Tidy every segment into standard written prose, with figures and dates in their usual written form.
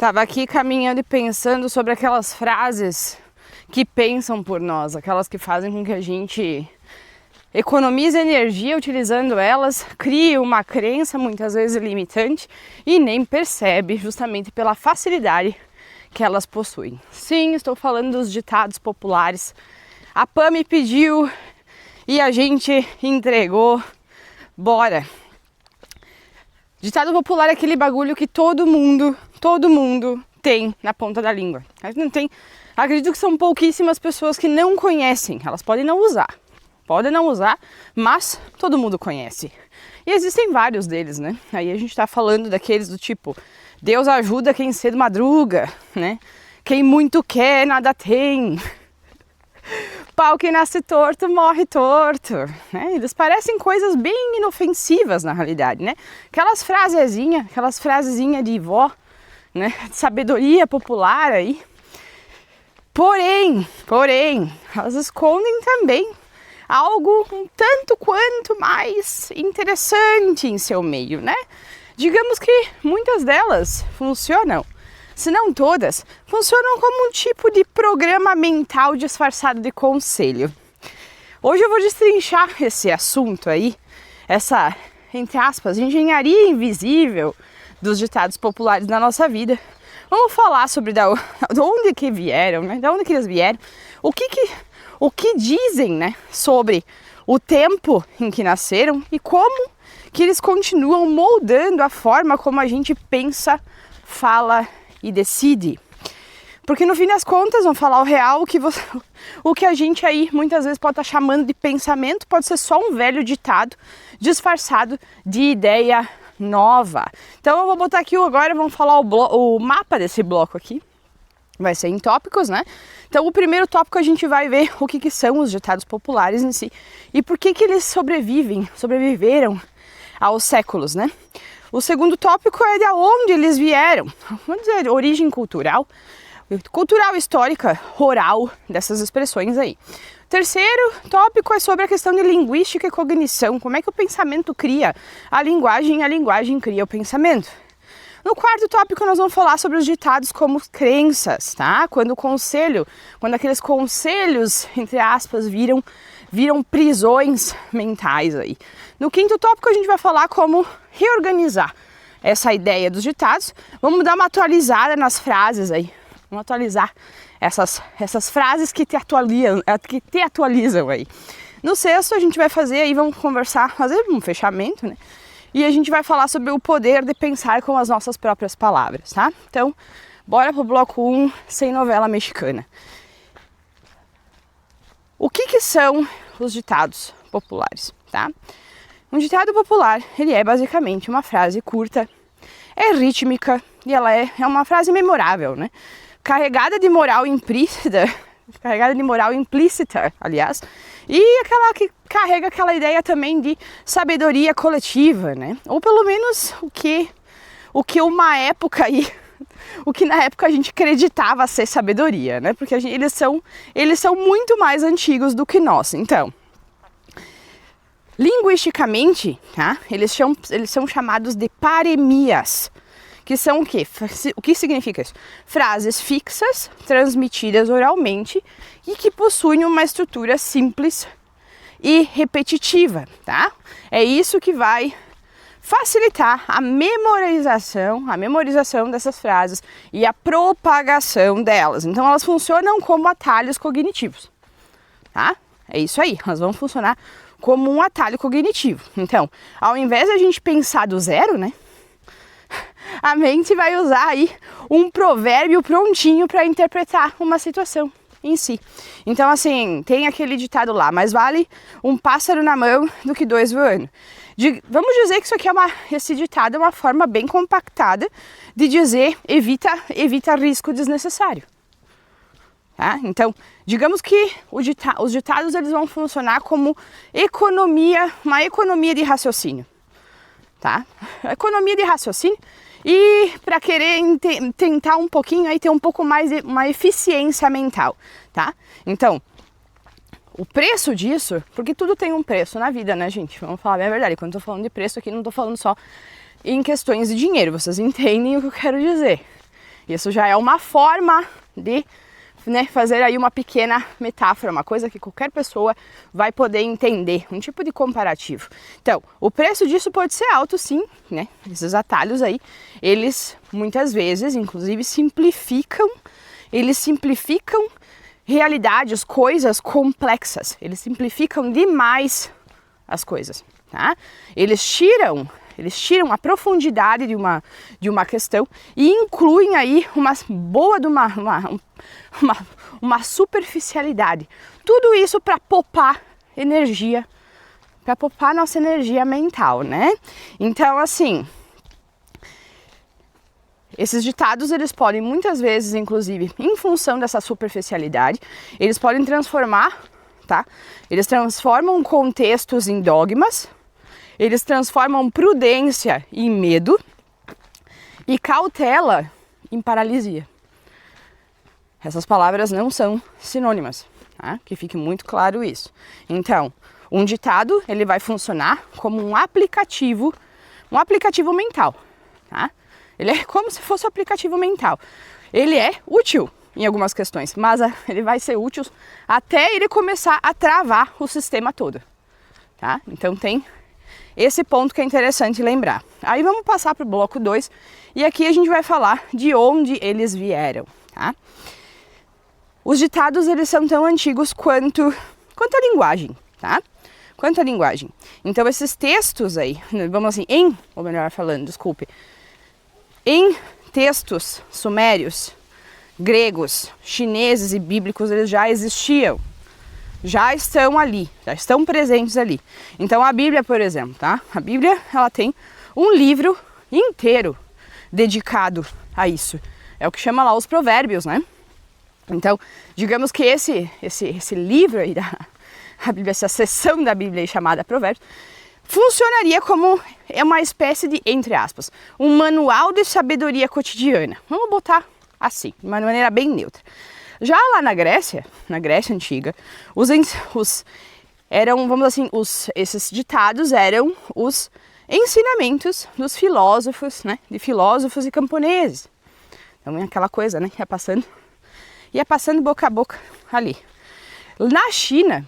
Tava aqui caminhando e pensando sobre aquelas frases que pensam por nós, aquelas que fazem com que a gente economize energia utilizando elas, crie uma crença muitas vezes limitante e nem percebe, justamente pela facilidade que elas possuem. Sim, estou falando dos ditados populares. A Pam me pediu e a gente entregou. Bora! Ditado popular é aquele bagulho que todo mundo tem na ponta da língua. A gente não tem, acredito que são pouquíssimas pessoas que não conhecem. Elas podem não usar, mas todo mundo conhece. E existem vários deles, né? Aí a gente tá falando daqueles do tipo: Deus ajuda quem cedo madruga, né? Quem muito quer, nada tem. Pau que nasce torto, morre torto, né? Eles parecem coisas bem inofensivas na realidade, né? Aquelas frasezinhas de vó, né? De sabedoria popular aí. Porém, elas escondem também algo um tanto quanto mais interessante em seu meio, né? Digamos que muitas delas funcionam, se não todas, funcionam como um tipo de programa mental disfarçado de conselho. Hoje eu vou destrinchar esse assunto aí, essa, entre aspas, engenharia invisível dos ditados populares na nossa vida. Vamos falar sobre de onde que vieram, né? De onde que eles vieram, o que dizem, né, sobre o tempo em que nasceram e como que eles continuam moldando a forma como a gente pensa, fala e decide. Porque no fim das contas, vamos falar o real, o que a gente aí muitas vezes pode estar chamando de pensamento pode ser só um velho ditado disfarçado de ideia nova. Então eu vou botar aqui agora, vamos falar o mapa desse bloco aqui. Vai ser em tópicos, né? Então o primeiro tópico a gente vai ver o que são os ditados populares em si e por que eles sobreviveram aos séculos, né? O segundo tópico é de onde eles vieram, vamos dizer, origem cultural histórica, oral dessas expressões aí. O terceiro tópico é sobre a questão de linguística e cognição, como é que o pensamento cria a linguagem e a linguagem cria o pensamento. No quarto tópico nós vamos falar sobre os ditados como crenças, tá? Quando aqueles conselhos, entre aspas, viram prisões mentais aí. No quinto tópico a gente vai falar como reorganizar essa ideia dos ditados. Vamos dar uma atualizada nas frases aí. Vamos atualizar essas frases que te atualizam aí. No sexto a gente vai fazer aí, vamos fazer um fechamento, né? E a gente vai falar sobre o poder de pensar com as nossas próprias palavras, tá? Então, bora pro bloco 1, sem novela mexicana. O que são os ditados populares, tá? Um ditado popular, ele é basicamente uma frase curta, é rítmica e ela é uma frase memorável, né? Carregada de moral implícita, aliás, e aquela que carrega aquela ideia também de sabedoria coletiva, né? Ou pelo menos o que na época a gente acreditava ser sabedoria, né? Porque eles são muito mais antigos do que nós. Então, linguisticamente, tá? Eles são chamados de paremias, que são o quê? O que significa isso? Frases fixas, transmitidas oralmente e que possuem uma estrutura simples e repetitiva, tá? É isso que vai facilitar a memorização dessas frases e a propagação delas. Então elas funcionam como atalhos cognitivos, tá? É isso aí, elas vão funcionar como um atalho cognitivo. Então, ao invés de a gente pensar do zero, né? A mente vai usar aí um provérbio prontinho para interpretar uma situação em si. Então, assim, tem aquele ditado lá: mais vale um pássaro na mão do que dois voando. Vamos dizer que esse ditado é uma forma bem compactada de dizer evita risco desnecessário. Tá? Então, digamos que os ditados eles vão funcionar como uma economia de raciocínio. Tá? Economia de raciocínio. E para querer tentar um pouquinho aí ter um pouco mais de uma eficiência mental, tá? Então, o preço disso, porque tudo tem um preço na vida, né, gente? Vamos falar bem a verdade. Quando eu tô falando de preço aqui, não tô falando só em questões de dinheiro, vocês entendem o que eu quero dizer. Isso já é uma forma de, né, fazer aí uma pequena metáfora, uma coisa que qualquer pessoa vai poder entender, um tipo de comparativo. Então, o preço disso pode ser alto, sim, né? Esses atalhos aí, eles muitas vezes, inclusive, simplificam realidades, coisas complexas. Eles simplificam demais as coisas, tá? Eles tiram a profundidade de uma questão e incluem aí uma superficialidade. Tudo isso para poupar energia, para poupar nossa energia mental, né? Então, assim, esses ditados, eles podem muitas vezes, inclusive, em função dessa superficialidade, eles podem transformar, tá? Eles transformam contextos em dogmas, eles transformam prudência em medo e cautela em paralisia. Essas palavras não são sinônimas, tá? Que fique muito claro isso. Então, um ditado, ele vai funcionar como um aplicativo mental, tá? Ele é como se fosse um aplicativo mental. Ele é útil em algumas questões, mas ele vai ser útil até ele começar a travar o sistema todo, tá? Então tem esse ponto que é interessante lembrar. Aí vamos passar para o bloco 2 e aqui a gente vai falar de onde eles vieram, tá? Os ditados, eles são tão antigos quanto a linguagem, tá? Quanto a linguagem. Então esses textos aí, vamos assim, em textos sumérios, gregos, chineses e bíblicos, eles já existiam. Já estão ali, já estão presentes ali. Então a Bíblia, por exemplo, tá? A Bíblia, ela tem um livro inteiro dedicado a isso. É o que chama lá os provérbios, né? Então, digamos que esse livro aí a Bíblia, essa seção da Bíblia aí chamada Provérbios, funcionaria como uma espécie de, entre aspas, um manual de sabedoria cotidiana. Vamos botar assim, de uma maneira bem neutra. Já lá na Grécia Antiga, esses ditados eram os ensinamentos dos filósofos, né? De filósofos e camponeses. Então é aquela coisa, né? Ia passando boca a boca ali. Na China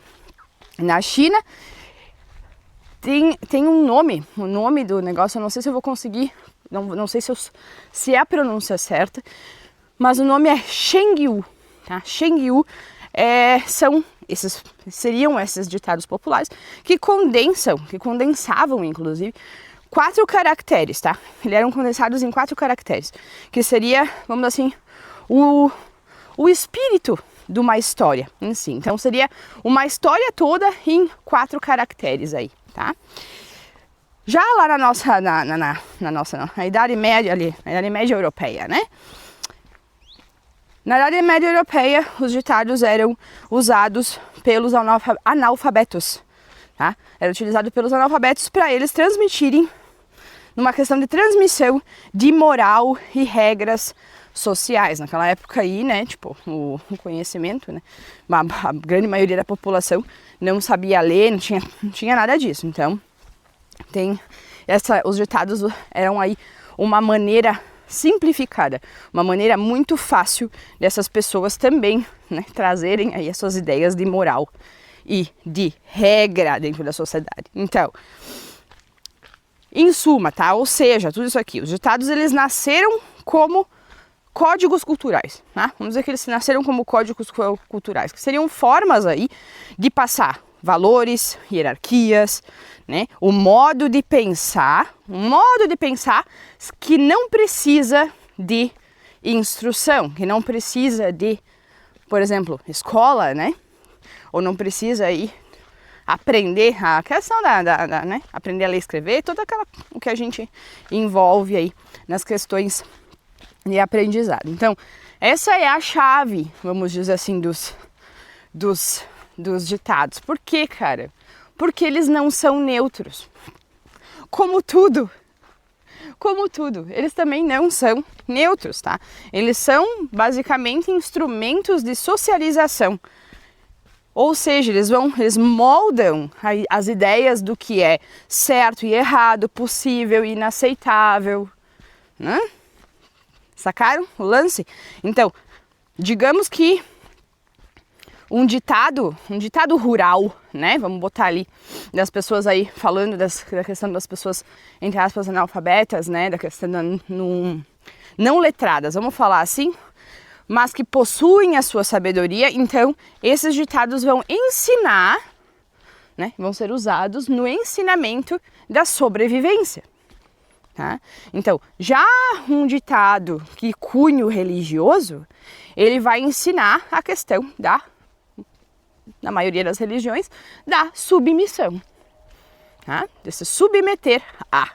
tem um nome, o nome do negócio, eu não sei se eu vou conseguir, não sei se é a pronúncia certa, mas o nome é Shengyu, tá? Shengyu seriam esses ditados populares que condensavam, inclusive, 4 caracteres, tá? Eles eram condensados em 4 caracteres, que seria, vamos assim, o espírito de uma história em si. Então seria uma história toda em 4 caracteres aí, tá? Já lá na Idade Média ali, na Idade Média Europeia, né? Na Idade Média Europeia, os ditados eram usados pelos analfabetos, tá? Era utilizado pelos analfabetos para eles transmitirem, numa questão de transmissão de moral e regras sociais. Naquela época aí, né, tipo, o conhecimento, né, a grande maioria da população não sabia ler, não tinha nada disso. Então, os ditados eram aí uma maneira simplificada, uma maneira muito fácil dessas pessoas também, né, trazerem aí as suas ideias de moral e de regra dentro da sociedade. Então, em suma, tá? Ou seja, tudo isso aqui, os ditados, eles nasceram como códigos culturais, tá? Vamos dizer que eles nasceram como códigos culturais, que seriam formas aí de passar valores, hierarquias, né? O modo de pensar que não precisa de instrução, que não precisa de, por exemplo, escola, né? Ou não precisa aí aprender a questão né? Aprender a ler e escrever, o que a gente envolve aí nas questões de aprendizado. Então, essa é a chave, vamos dizer assim, dos ditados. Por quê, cara? Porque eles não são neutros. Como tudo, eles também não são neutros, tá? Eles são basicamente instrumentos de socialização. Ou seja, eles moldam as ideias do que é certo e errado, possível e inaceitável, né? Sacaram o lance? Então, digamos que um ditado rural, né? Vamos botar ali das pessoas aí falando da questão das pessoas, entre aspas, analfabetas, né? Da questão não letradas, vamos falar assim, mas que possuem a sua sabedoria. Então, esses ditados vão ensinar, né? Vão ser usados no ensinamento da sobrevivência. Tá? Então, já um ditado que cunho religioso, ele vai ensinar a questão na maioria das religiões, da submissão. Tá? De se submeter a,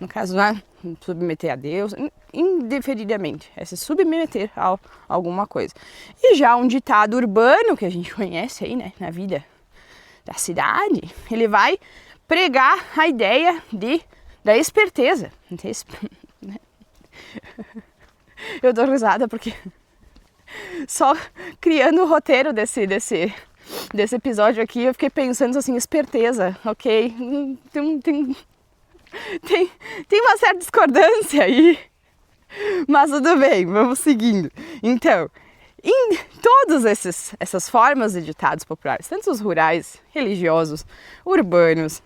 no caso, né, submeter a Deus, indeferidamente, é se submeter a alguma coisa. E já um ditado urbano, que a gente conhece aí, né, na vida da cidade, ele vai pregar a ideia da esperteza. Eu dou risada porque só criando o roteiro desse episódio aqui, eu fiquei pensando assim, esperteza, ok? Tem uma certa discordância aí, mas tudo bem, vamos seguindo. Então, em todas essas formas de ditados populares, tanto os rurais, religiosos, urbanos,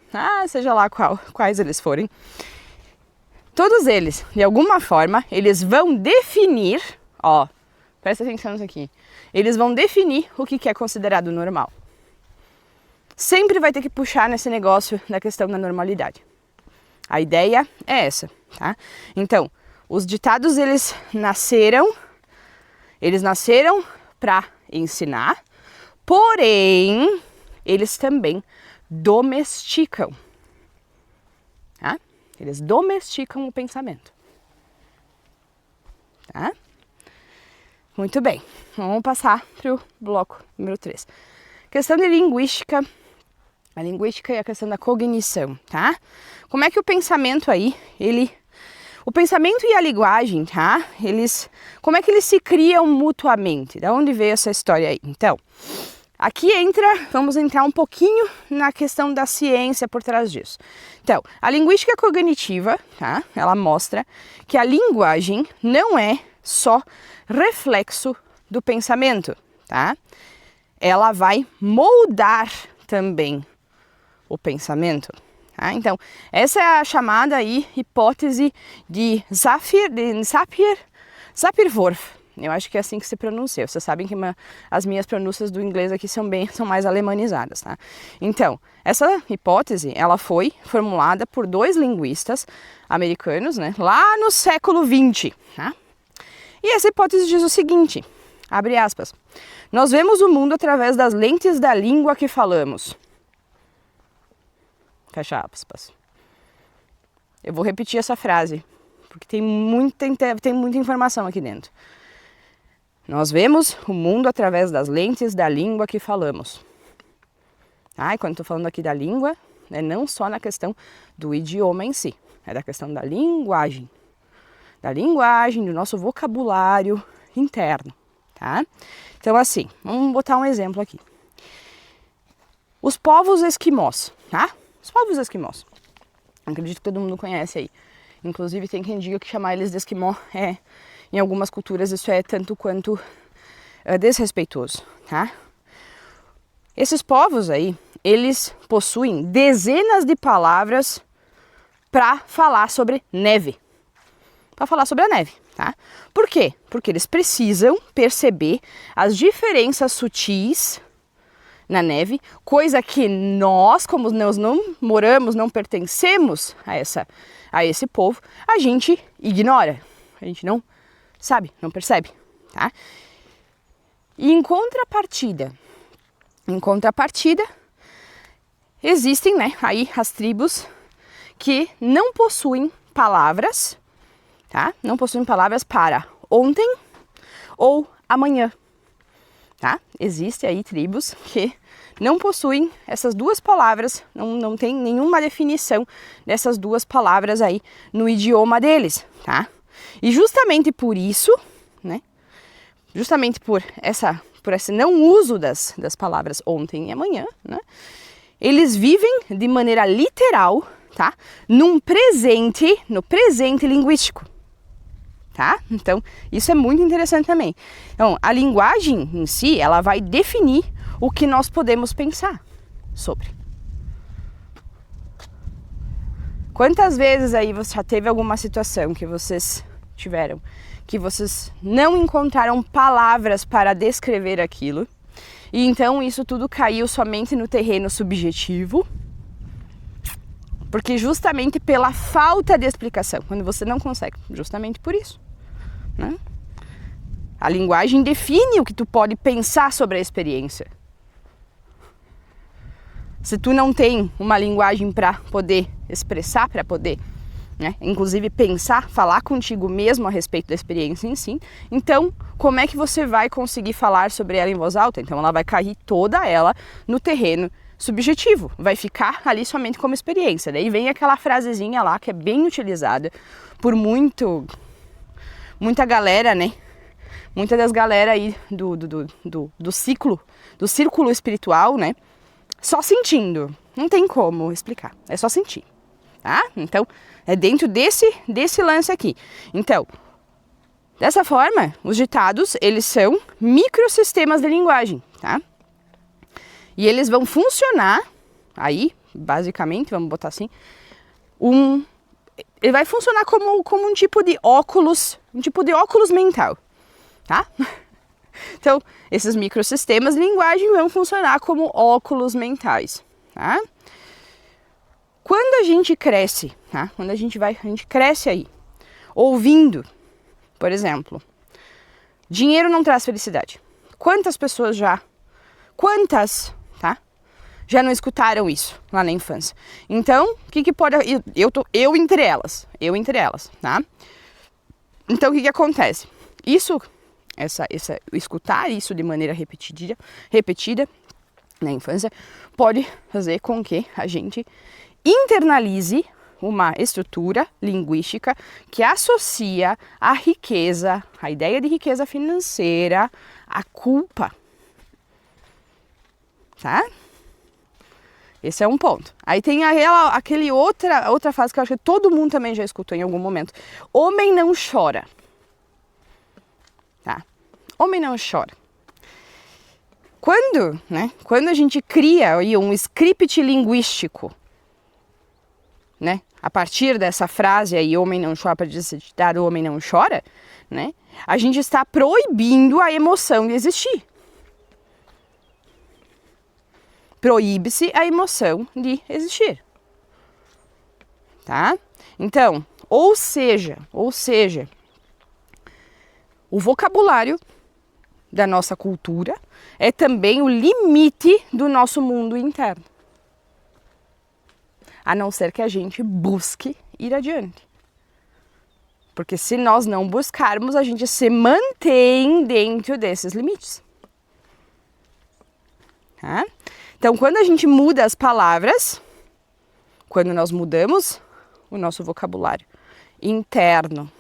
seja lá quais eles forem, todos eles, de alguma forma, eles vão definir, presta atenção nisso aqui, eles vão definir o que é considerado normal. Sempre vai ter que puxar nesse negócio da questão da normalidade. A ideia é essa, tá? Então, os ditados, eles nasceram para ensinar, porém, eles também domesticam, tá? Eles domesticam o pensamento, tá? Muito bem, vamos passar para o bloco número 3. Questão de linguística, a linguística e a questão da cognição, tá? Como é que o pensamento aí, o pensamento e a linguagem, tá? Como é que eles se criam mutuamente? Da onde veio essa história aí? Então, aqui vamos entrar um pouquinho na questão da ciência por trás disso. Então, a linguística cognitiva, tá? Ela mostra que a linguagem não é só reflexo do pensamento, tá? Ela vai moldar também o pensamento. Tá? Então, essa é a chamada aí hipótese de Sapir-Whorf. Eu acho que é assim que se pronuncia. Vocês sabem que as minhas pronúncias do inglês aqui são mais alemanizadas, tá? Então, essa hipótese, ela foi formulada por 2 linguistas americanos, né? Lá no século XX, tá? E essa hipótese diz o seguinte, abre aspas, nós vemos o mundo através das lentes da língua que falamos. Fecha aspas. Eu vou repetir essa frase, porque tem muita informação aqui dentro. Nós vemos o mundo através das lentes da língua que falamos. E quando estou falando aqui da língua, é não só na questão do idioma em si, é da questão da linguagem. Do nosso vocabulário interno, tá? Então, assim, vamos botar um exemplo aqui. Os povos esquimós, tá? Os povos esquimós. Acredito que todo mundo conhece aí. Inclusive, tem quem diga que chamar eles de esquimó em algumas culturas, isso é tanto quanto desrespeitoso, tá? Esses povos aí, eles possuem dezenas de palavras para falar sobre neve. Para falar sobre a neve, tá? Por quê? Porque eles precisam perceber as diferenças sutis na neve, coisa que nós, como nós não moramos, não pertencemos a esse povo, a gente ignora, a gente não sabe, não percebe, tá? E em contrapartida, existem, né, aí as tribos que não possuem palavras, tá? Não possuem palavras para ontem ou amanhã, tá? Existem aí tribos que não possuem essas 2 palavras, não tem nenhuma definição dessas 2 palavras aí no idioma deles, tá? E justamente por isso, né? Justamente por esse não uso das palavras ontem e amanhã, né? Eles vivem de maneira literal, tá? No presente linguístico. tá? Então, isso é muito interessante também. Então, a linguagem em si, ela vai definir o que nós podemos pensar sobre. Quantas vezes aí você já teve alguma situação que vocês tiveram, que vocês não encontraram palavras para descrever aquilo, e então isso tudo caiu somente no terreno subjetivo, porque justamente pela falta de explicação, quando você não consegue, justamente por isso, né? A linguagem define o que tu pode pensar sobre a experiência. Se tu não tem uma linguagem para poder expressar, para poder, né, inclusive pensar, falar contigo mesmo a respeito da experiência em si, então como é que você vai conseguir falar sobre ela em voz alta? Então ela vai cair toda ela no terreno subjetivo, vai ficar ali somente como experiência. Daí vem aquela frasezinha lá que é bem utilizada por muita galera, né? Muita das galera aí do círculo espiritual, né? Só sentindo, não tem como explicar, é só sentir, tá? Então, é dentro desse lance aqui. Então, dessa forma, os ditados, eles são microsistemas de linguagem, tá? E eles vão funcionar, aí, basicamente, vamos botar assim, ele vai funcionar como um tipo de óculos mental, tá? Então, esses microsistemas de linguagem vão funcionar como óculos mentais, tá? Quando a gente cresce, tá? Quando a gente cresce aí, ouvindo, por exemplo, dinheiro não traz felicidade. Quantas pessoas já não escutaram isso lá na infância? Então, o que pode... Eu entre elas, tá? Então, o que acontece? Escutar isso de maneira repetida na infância pode fazer com que a gente internalize uma estrutura linguística que associa a riqueza, a ideia de riqueza financeira, à culpa, tá? Esse é um ponto. Aí tem aquele outra frase que eu acho que todo mundo também já escutou em algum momento. Homem não chora. Tá? Homem não chora. Quando a gente cria aí um script linguístico, né? A partir dessa frase aí, homem não chora, para dizer o homem não chora, né? A gente está proibindo a emoção de existir. Proíbe-se a emoção de existir. Tá? Então, ou seja, o vocabulário da nossa cultura é também o limite do nosso mundo interno. A não ser que a gente busque ir adiante. Porque se nós não buscarmos, a gente se mantém dentro desses limites. Tá? Então, quando a gente muda as palavras, quando nós mudamos o nosso vocabulário interno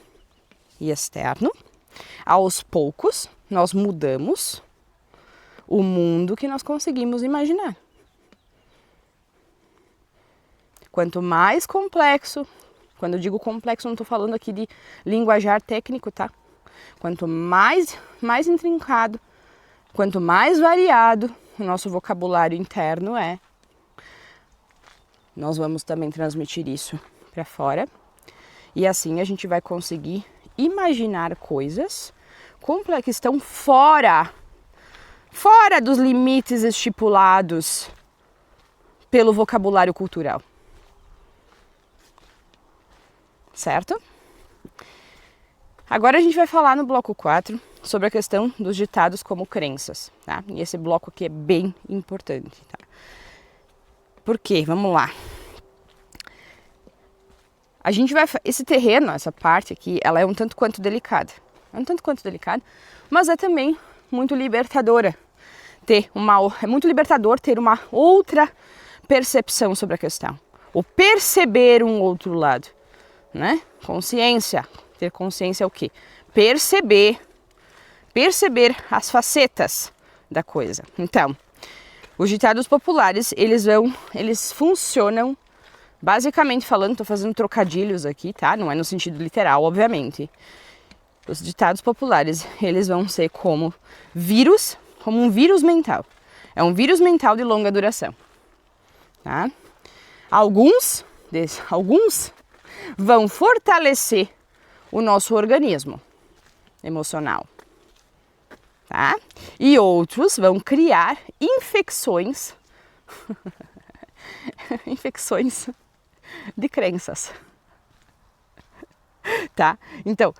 e externo, aos poucos nós mudamos o mundo que nós conseguimos imaginar. Quanto mais complexo, quando eu digo complexo, não estou falando aqui de linguajar técnico, tá? Quanto mais intrincado, quanto mais variado o nosso vocabulário interno nós vamos também transmitir isso para fora. E assim a gente vai conseguir imaginar coisas que estão fora dos limites estipulados pelo vocabulário cultural. Certo? Agora a gente vai falar no bloco 4 sobre a questão dos ditados como crenças, tá? E esse bloco aqui é bem importante, tá? Por quê? Vamos lá. Esse terreno, essa parte aqui, ela é um tanto quanto delicada. Mas é também muito libertadora. É muito libertador ter uma outra percepção sobre a questão. Ou perceber um outro lado, né? Consciência. Ter consciência é o quê? Perceber as facetas da coisa. Então, os ditados populares, eles funcionam, basicamente falando, estou fazendo trocadilhos aqui, tá? Não é no sentido literal, obviamente. Os ditados populares, eles vão ser como vírus, como um vírus mental. É um vírus mental de longa duração. Tá? Alguns vão fortalecer o nosso organismo emocional. Tá? E outros vão criar infecções, infecções de crenças. Tá? Então,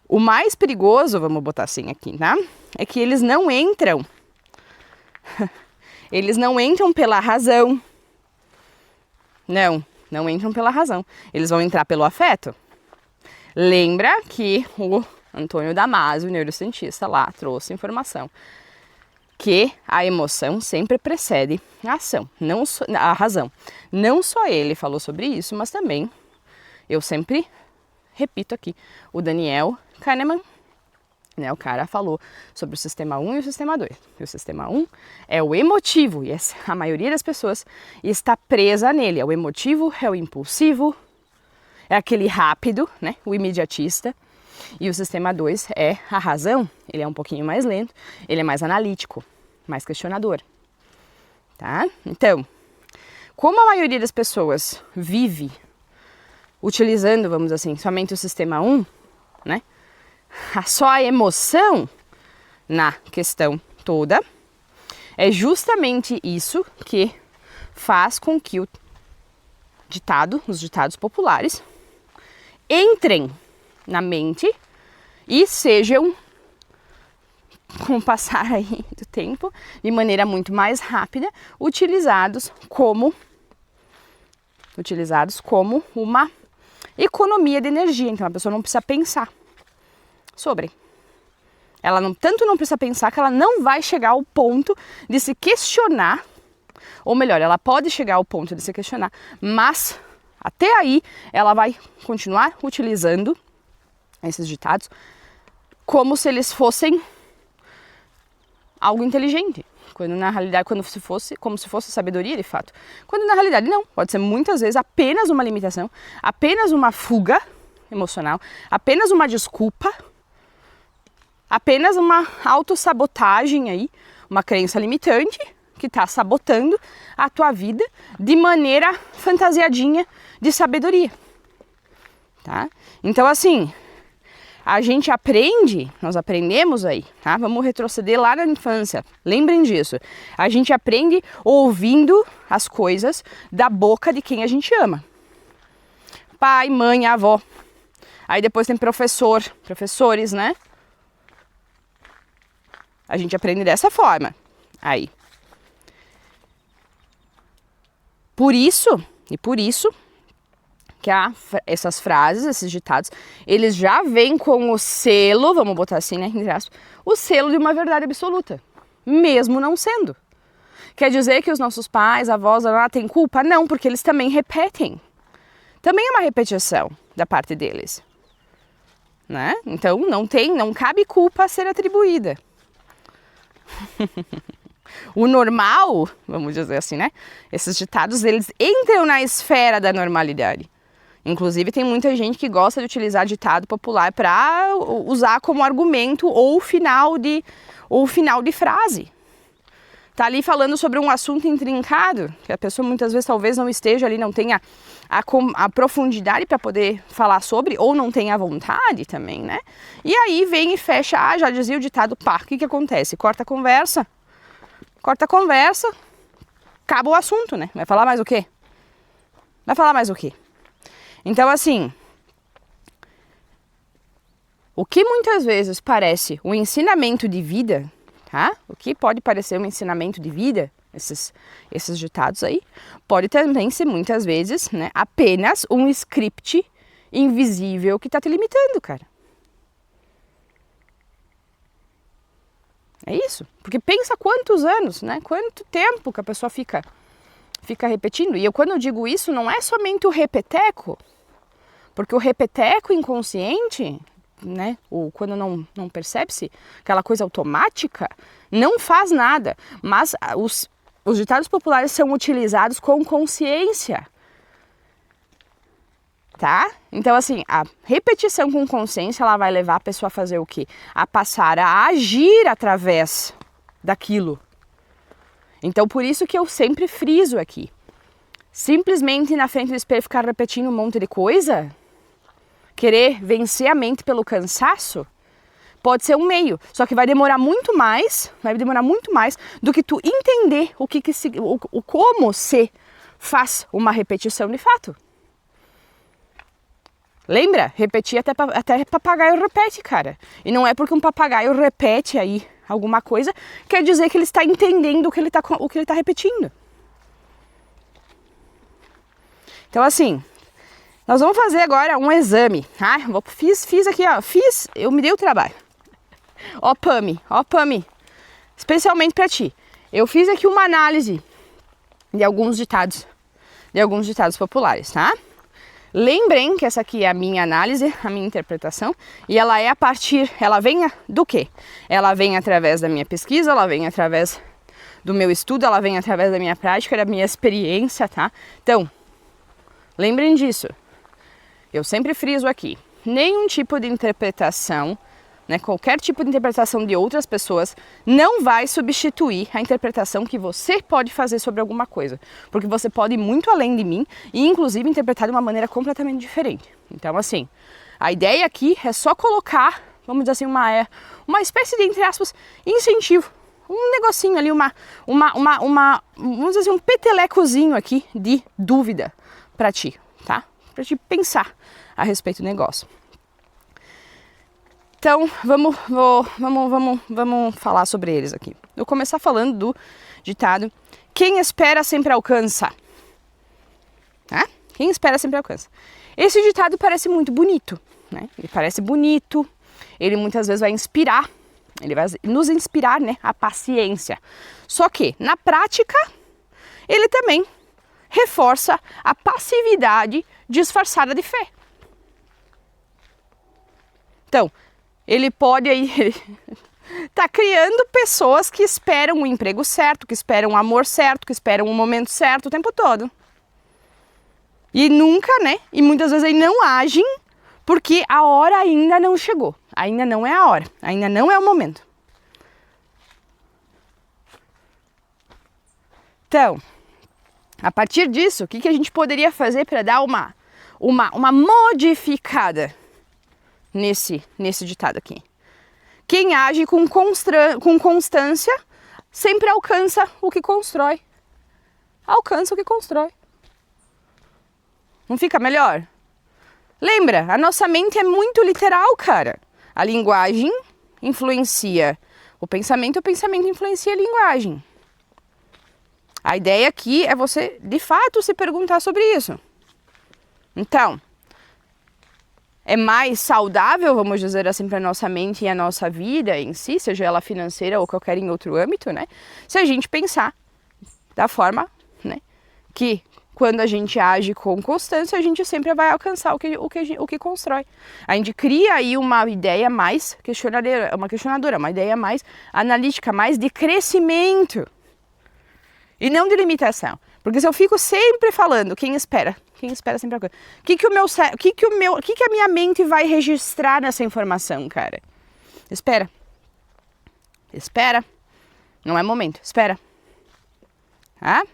o mais perigoso, vamos botar assim aqui, tá? É que eles não entram pela razão. Não entram pela razão. Eles vão entrar pelo afeto. Lembra que o Antônio Damasio, o neurocientista lá, trouxe informação que a emoção sempre precede a ação, a razão. Não só ele falou sobre isso, mas também, eu sempre repito aqui, o Daniel Kahneman, né, o cara falou sobre o sistema 1 e o sistema 2. E o sistema 1 é o emotivo, e a maioria das pessoas está presa nele. É o emotivo, é o impulsivo, é aquele rápido, né, o imediatista. E o sistema 2 é a razão, ele é um pouquinho mais lento, ele é mais analítico, mais questionador. Tá? Então, como a maioria das pessoas vive utilizando, vamos dizer assim, somente o sistema 1, né? Só a emoção na questão toda, é justamente isso que faz com que os ditados populares, entrem na mente e sejam, com o passar aí do tempo, de maneira muito mais rápida, utilizados como uma economia de energia. Então a pessoa não precisa pensar sobre. Ela tanto não precisa pensar que ela não vai chegar ao ponto de se questionar, ou melhor, ela pode chegar ao ponto de se questionar, mas até aí ela vai continuar utilizando esses ditados como se eles fossem algo inteligente, quando na realidade como se fosse sabedoria de fato. Quando na realidade não, pode ser muitas vezes apenas uma limitação, apenas uma fuga emocional, apenas uma desculpa, apenas uma autossabotagem aí, uma crença limitante que está sabotando a tua vida de maneira fantasiadinha de sabedoria, tá? Então assim, nós aprendemos aí, tá? Vamos retroceder lá na infância, lembrem disso. A gente aprende ouvindo as coisas da boca de quem a gente ama. Pai, mãe, avó. Aí depois tem professores, né? A gente aprende dessa forma. Aí. Por isso que essas frases, esses ditados, eles já vêm com o selo, vamos botar assim, né, entre aspas, o selo de uma verdade absoluta, mesmo não sendo. Quer dizer que os nossos pais, avós, têm culpa? Não, porque eles também repetem. Também é uma repetição da parte deles, né? Então não cabe culpa a ser atribuída. O normal, vamos dizer assim, né? Esses ditados, eles entram na esfera da normalidade. Inclusive, tem muita gente que gosta de utilizar ditado popular para usar como argumento ou final de frase. Tá ali falando sobre um assunto intrincado, que a pessoa muitas vezes talvez não esteja ali, não tenha a profundidade para poder falar sobre, ou não tenha a vontade também, né? E aí vem e fecha, já dizia o ditado, pá, o que acontece? Corta a conversa, acaba o assunto, né? Vai falar mais o quê? Então, assim, o que muitas vezes parece um ensinamento de vida, tá? O que pode parecer um ensinamento de vida, esses ditados aí, pode também ser muitas vezes, né, apenas um script invisível que tá te limitando, cara. É isso, porque pensa quantos anos, né? Quanto tempo que a pessoa fica repetindo. E quando eu digo isso, não é somente o repeteco, porque o repeteco inconsciente, né? Ou quando não percebe-se, aquela coisa automática, não faz nada. Mas os ditados populares são utilizados com consciência. Tá? Então, assim, a repetição com consciência, ela vai levar a pessoa a fazer o quê? A passar a agir através daquilo. Então, por isso que eu sempre friso aqui. Simplesmente na frente do espelho ficar repetindo um monte de coisa, querer vencer a mente pelo cansaço, pode ser um meio. Só que vai demorar muito mais do que tu entender como se faz uma repetição de fato. Lembra? Repetir até papagaio repete, cara. E não é porque um papagaio repete aí alguma coisa, quer dizer que ele está entendendo o que ele está repetindo. Então assim, nós vamos fazer agora um exame, tá? Fiz aqui, ó, eu me dei o trabalho. Ó Pami, especialmente para ti. Eu fiz aqui uma análise de alguns ditados populares, tá? Lembrem que essa aqui é a minha análise, a minha interpretação, e ela vem do quê? Ela vem através da minha pesquisa, ela vem através do meu estudo, ela vem através da minha prática, da minha experiência, tá? Então, lembrem disso. Eu sempre friso aqui, nenhum tipo de interpretação, né, qualquer tipo de interpretação de outras pessoas não vai substituir a interpretação que você pode fazer sobre alguma coisa. Porque você pode ir muito além de mim e inclusive interpretar de uma maneira completamente diferente. Então assim, a ideia aqui é só colocar, vamos dizer assim, uma espécie de, entre aspas, incentivo. Um negocinho ali, vamos dizer assim, um petelecozinho aqui de dúvida para ti, tá? Para te pensar a respeito do negócio. Então, vamos falar sobre eles aqui. Eu vou começar falando do ditado: quem espera sempre alcança. Tá? Quem espera sempre alcança. Esse ditado parece muito bonito, né? Ele parece bonito, ele muitas vezes vai inspirar, ele vai nos inspirar, né, a paciência. Só que, na prática, ele também reforça a passividade disfarçada de fé. Então, ele pode aí tá criando pessoas que esperam o emprego certo, que esperam o amor certo, que esperam o momento certo o tempo todo. E nunca, né? E muitas vezes aí não agem porque a hora ainda não chegou. Ainda não é a hora, ainda não é o momento. Então, a partir disso, o que a gente poderia fazer para dar uma modificada nesse ditado aqui? Quem age com constância sempre alcança o que constrói. Alcança o que constrói. Não fica melhor? Lembra, a nossa mente é muito literal, cara. A linguagem influencia o pensamento influencia a linguagem. A ideia aqui é você, de fato, se perguntar sobre isso. Então, é mais saudável, vamos dizer assim, para a nossa mente e a nossa vida em si, seja ela financeira ou qualquer em outro âmbito, né? Se a gente pensar da forma, né, que quando a gente age com constância, a gente sempre vai alcançar o que constrói. A gente cria aí uma ideia mais questionadora, uma ideia mais analítica, mais de crescimento e não de limitação. Porque se eu fico sempre falando, quem espera sempre alcança. O que a minha mente vai registrar nessa informação, cara? Espera. Não é momento, espera. Tá?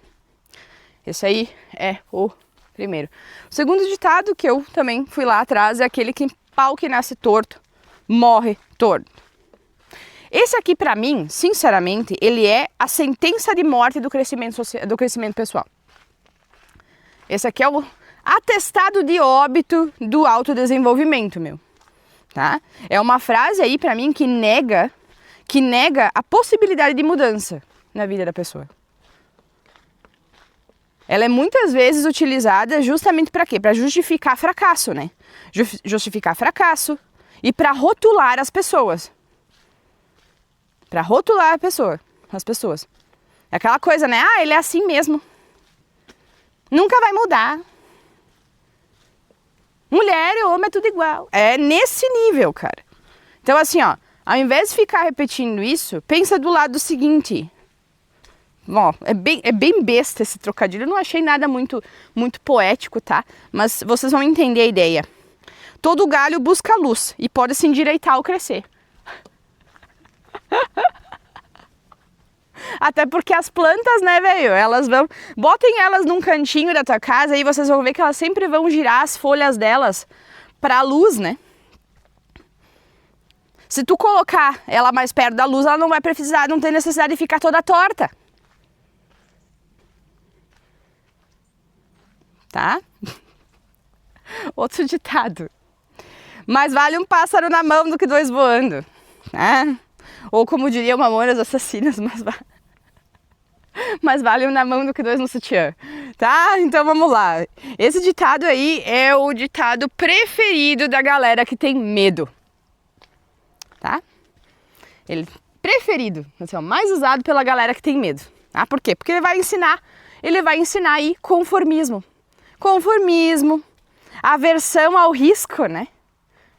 Esse aí é o primeiro. O segundo ditado que eu também fui lá atrás é aquele que pau que nasce torto, morre torto. Esse aqui, pra mim, sinceramente, ele é a sentença de morte do crescimento pessoal. Esse aqui é o atestado de óbito do autodesenvolvimento, meu. Tá? É uma frase aí, pra mim, que nega a possibilidade de mudança na vida da pessoa. Ela é muitas vezes utilizada justamente para quê? Para justificar fracasso, né? Justificar fracasso e para rotular as pessoas. Para rotular as pessoas. É aquela coisa, né? Ah, ele é assim mesmo. Nunca vai mudar. Mulher e homem é tudo igual. É nesse nível, cara. Então assim, ó, ao invés de ficar repetindo isso, pensa do lado seguinte. Ó, é bem besta esse trocadilho, eu não achei nada muito poético, tá? Mas vocês vão entender a ideia. Todo galho busca luz e pode se endireitar ao crescer. Até porque as plantas, né, velho, elas vão... Botem elas num cantinho da tua casa e vocês vão ver que elas sempre vão girar as folhas delas pra luz, né? Se tu colocar ela mais perto da luz, ela não vai precisar, não tem necessidade de ficar toda torta. Tá? Outro ditado. Mais vale um pássaro na mão do que dois voando, né? Ou como diria Mamonas Assassinas, mais vale um na mão do que dois no sutiã, tá? Então vamos lá. Esse ditado aí é o ditado preferido da galera que tem medo, tá? Ele preferido, assim, ó, mais usado pela galera que tem medo, tá? Por quê? Porque ele vai ensinar aí conformismo. Conformismo, aversão ao risco, né?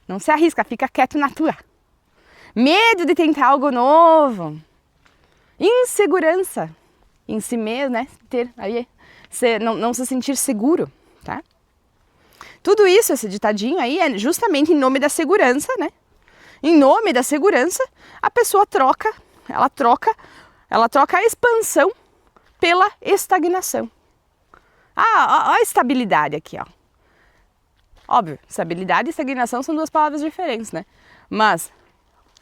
Não se arrisca, fica quieto na tua. Medo de tentar algo novo. Insegurança em si mesmo, né? Não se sentir seguro, tá? Tudo isso, esse ditadinho aí, é justamente em nome da segurança, né? Em nome da segurança, a pessoa troca a expansão pela estagnação. Ah, a estabilidade aqui, ó. Óbvio, estabilidade e estagnação são duas palavras diferentes, né? Mas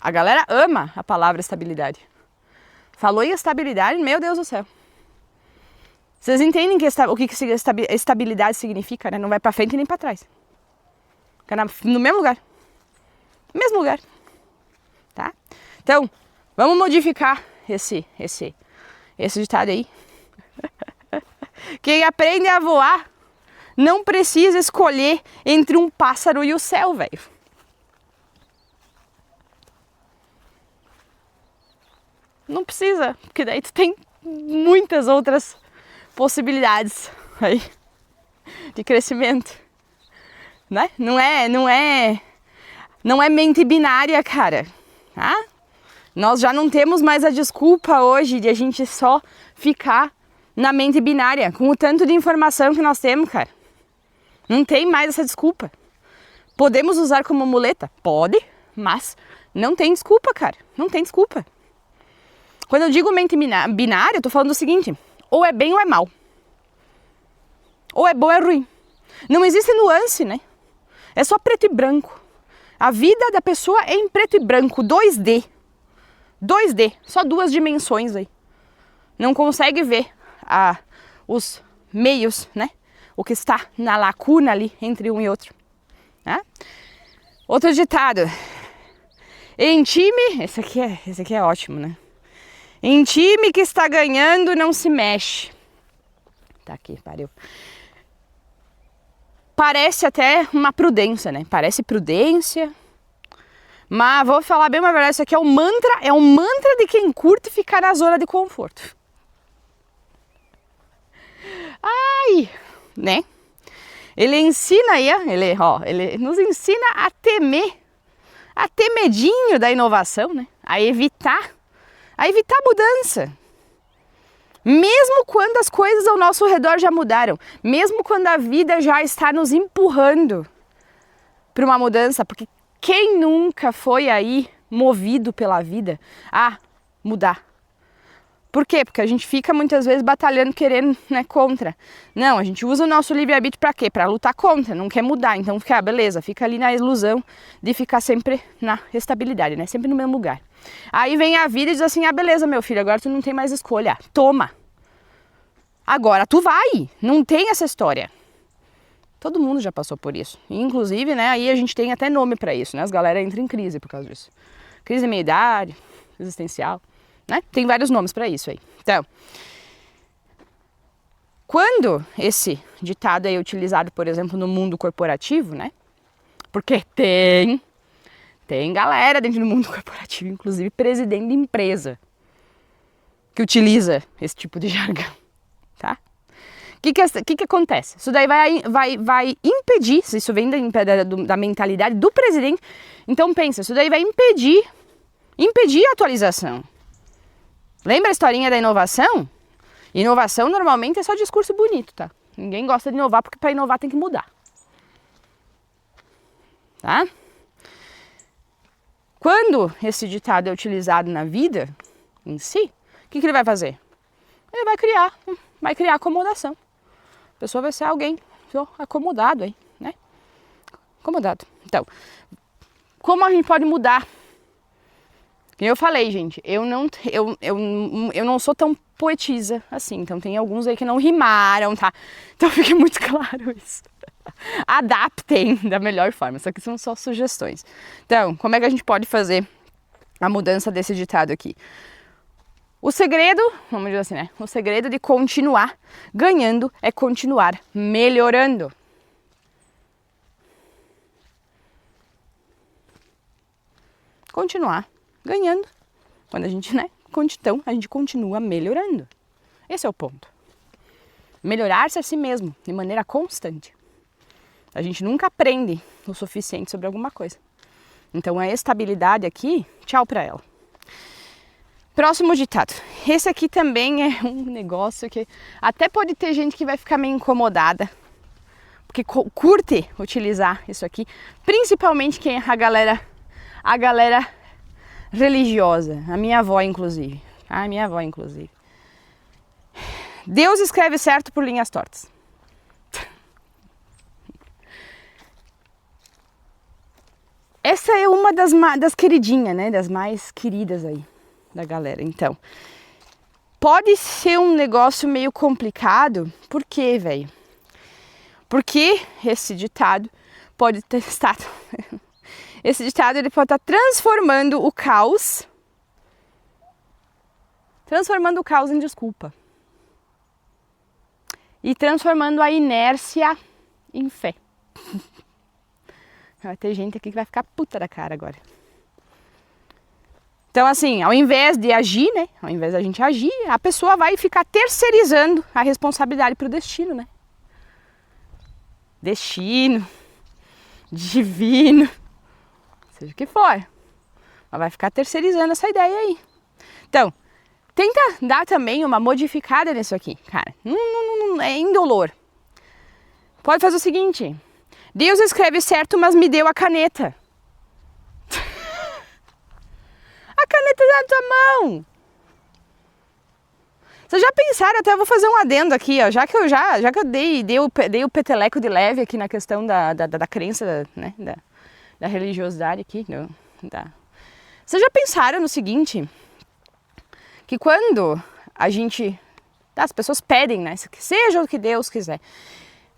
a galera ama a palavra estabilidade. Falou em estabilidade, meu Deus do céu. Vocês entendem o que estabilidade significa, né? Não vai pra frente nem pra trás. Fica no mesmo lugar. Mesmo lugar. Tá? Então, vamos modificar esse ditado aí. Quem aprende a voar não precisa escolher entre um pássaro e o céu, velho. Não precisa, porque daí tu tem muitas outras possibilidades aí de crescimento, né? Não é mente binária, cara, tá? Nós já não temos mais a desculpa hoje de a gente só ficar na mente binária, com o tanto de informação que nós temos, cara. Não tem mais essa desculpa. Podemos usar como muleta? Pode, mas não tem desculpa, cara. Não tem desculpa. Quando eu digo mente binária, eu tô falando o seguinte: ou é bem ou é mal. Ou é bom ou é ruim. Não existe nuance, né? É só preto e branco. A vida da pessoa é em preto e branco, 2D. 2D, só duas dimensões aí. Não consegue ver os meios, né? O que está na lacuna ali entre um e outro. Né? Outro ditado. Em time, esse aqui é ótimo, né? Em time que está ganhando, não se mexe. Tá aqui, pariu. Parece até uma prudência, né? Parece prudência. Mas vou falar bem uma verdade, isso aqui é um mantra de quem curte ficar na zona de conforto. Ai, né? Ele ensina aí, ele nos ensina a ter medinho da inovação, né? A evitar mudança. Mesmo quando as coisas ao nosso redor já mudaram, mesmo quando a vida já está nos empurrando para uma mudança, porque quem nunca foi aí movido pela vida a mudar? Por quê? Porque a gente fica muitas vezes batalhando, querendo, né, contra. Não, a gente usa o nosso livre-arbítrio para quê? Para lutar contra, não quer mudar. Então, beleza, fica ali na ilusão de ficar sempre na estabilidade, né? Sempre no mesmo lugar. Aí vem a vida e diz assim: ah, beleza, meu filho, agora tu não tem mais escolha. Toma. Agora tu vai. Não tem essa história. Todo mundo já passou por isso. Inclusive, né, aí a gente tem até nome para isso, né? As galera entram em crise por causa disso. Crise de meia-idade, existencial. Né? Tem vários nomes para isso aí. Então, quando esse ditado é utilizado, por exemplo, no mundo corporativo, né? Porque tem galera dentro do mundo corporativo, inclusive presidente de empresa, que utiliza esse tipo de jargão, tá? O que acontece? Isso daí vai impedir, se isso vem da mentalidade do presidente, então pensa, isso daí vai impedir a atualização. Lembra a historinha da inovação? Inovação normalmente é só discurso bonito, tá? Ninguém gosta de inovar porque para inovar tem que mudar. Tá? Quando esse ditado é utilizado na vida em si, o que ele vai fazer? Ele vai criar acomodação. A pessoa vai ser alguém acomodado aí, né? Acomodado. Então, como a gente pode mudar? Eu falei, gente, eu não sou tão poetisa assim, então tem alguns aí que não rimaram, tá? Então fique muito claro isso. Adaptem da melhor forma, isso aqui são só sugestões. Então, como é que a gente pode fazer a mudança desse ditado aqui? O segredo, vamos dizer assim, né? O segredo de continuar ganhando é continuar melhorando. Continuar ganhando. Quando a gente, né? Então, a gente continua melhorando. Esse é o ponto. Melhorar-se a si mesmo, de maneira constante. A gente nunca aprende o suficiente sobre alguma coisa. Então, a estabilidade aqui, tchau pra ela. Próximo ditado. Esse aqui também é um negócio que até pode ter gente que vai ficar meio incomodada, porque curte utilizar isso aqui, principalmente quem é a galera religiosa, a minha avó inclusive. Deus escreve certo por linhas tortas. Essa é uma das queridinhas, né? Das mais queridas aí da galera. Então, pode ser um negócio meio complicado. Por quê, velho? Porque esse ditado pode ter estado... Esse ditado ele pode estar transformando o caos em desculpa. E transformando a inércia em fé. Vai ter gente aqui que vai ficar puta da cara agora. Então, assim, ao invés de agir, né? Ao invés da gente agir, a pessoa vai ficar terceirizando a responsabilidade pro destino, né? Destino, divino, seja o que for. Ela vai ficar terceirizando essa ideia aí. Então, tenta dar também uma modificada nisso aqui, cara. Não é indolor. Pode fazer o seguinte: Deus escreve certo, mas me deu a caneta. A caneta na tua mão. Vocês já pensaram, até vou fazer um adendo aqui, ó, já que eu dei o peteleco de leve aqui na questão da crença, né, da religiosidade aqui. Vocês já pensaram no seguinte, que quando as pessoas pedem, né, que seja o que Deus quiser.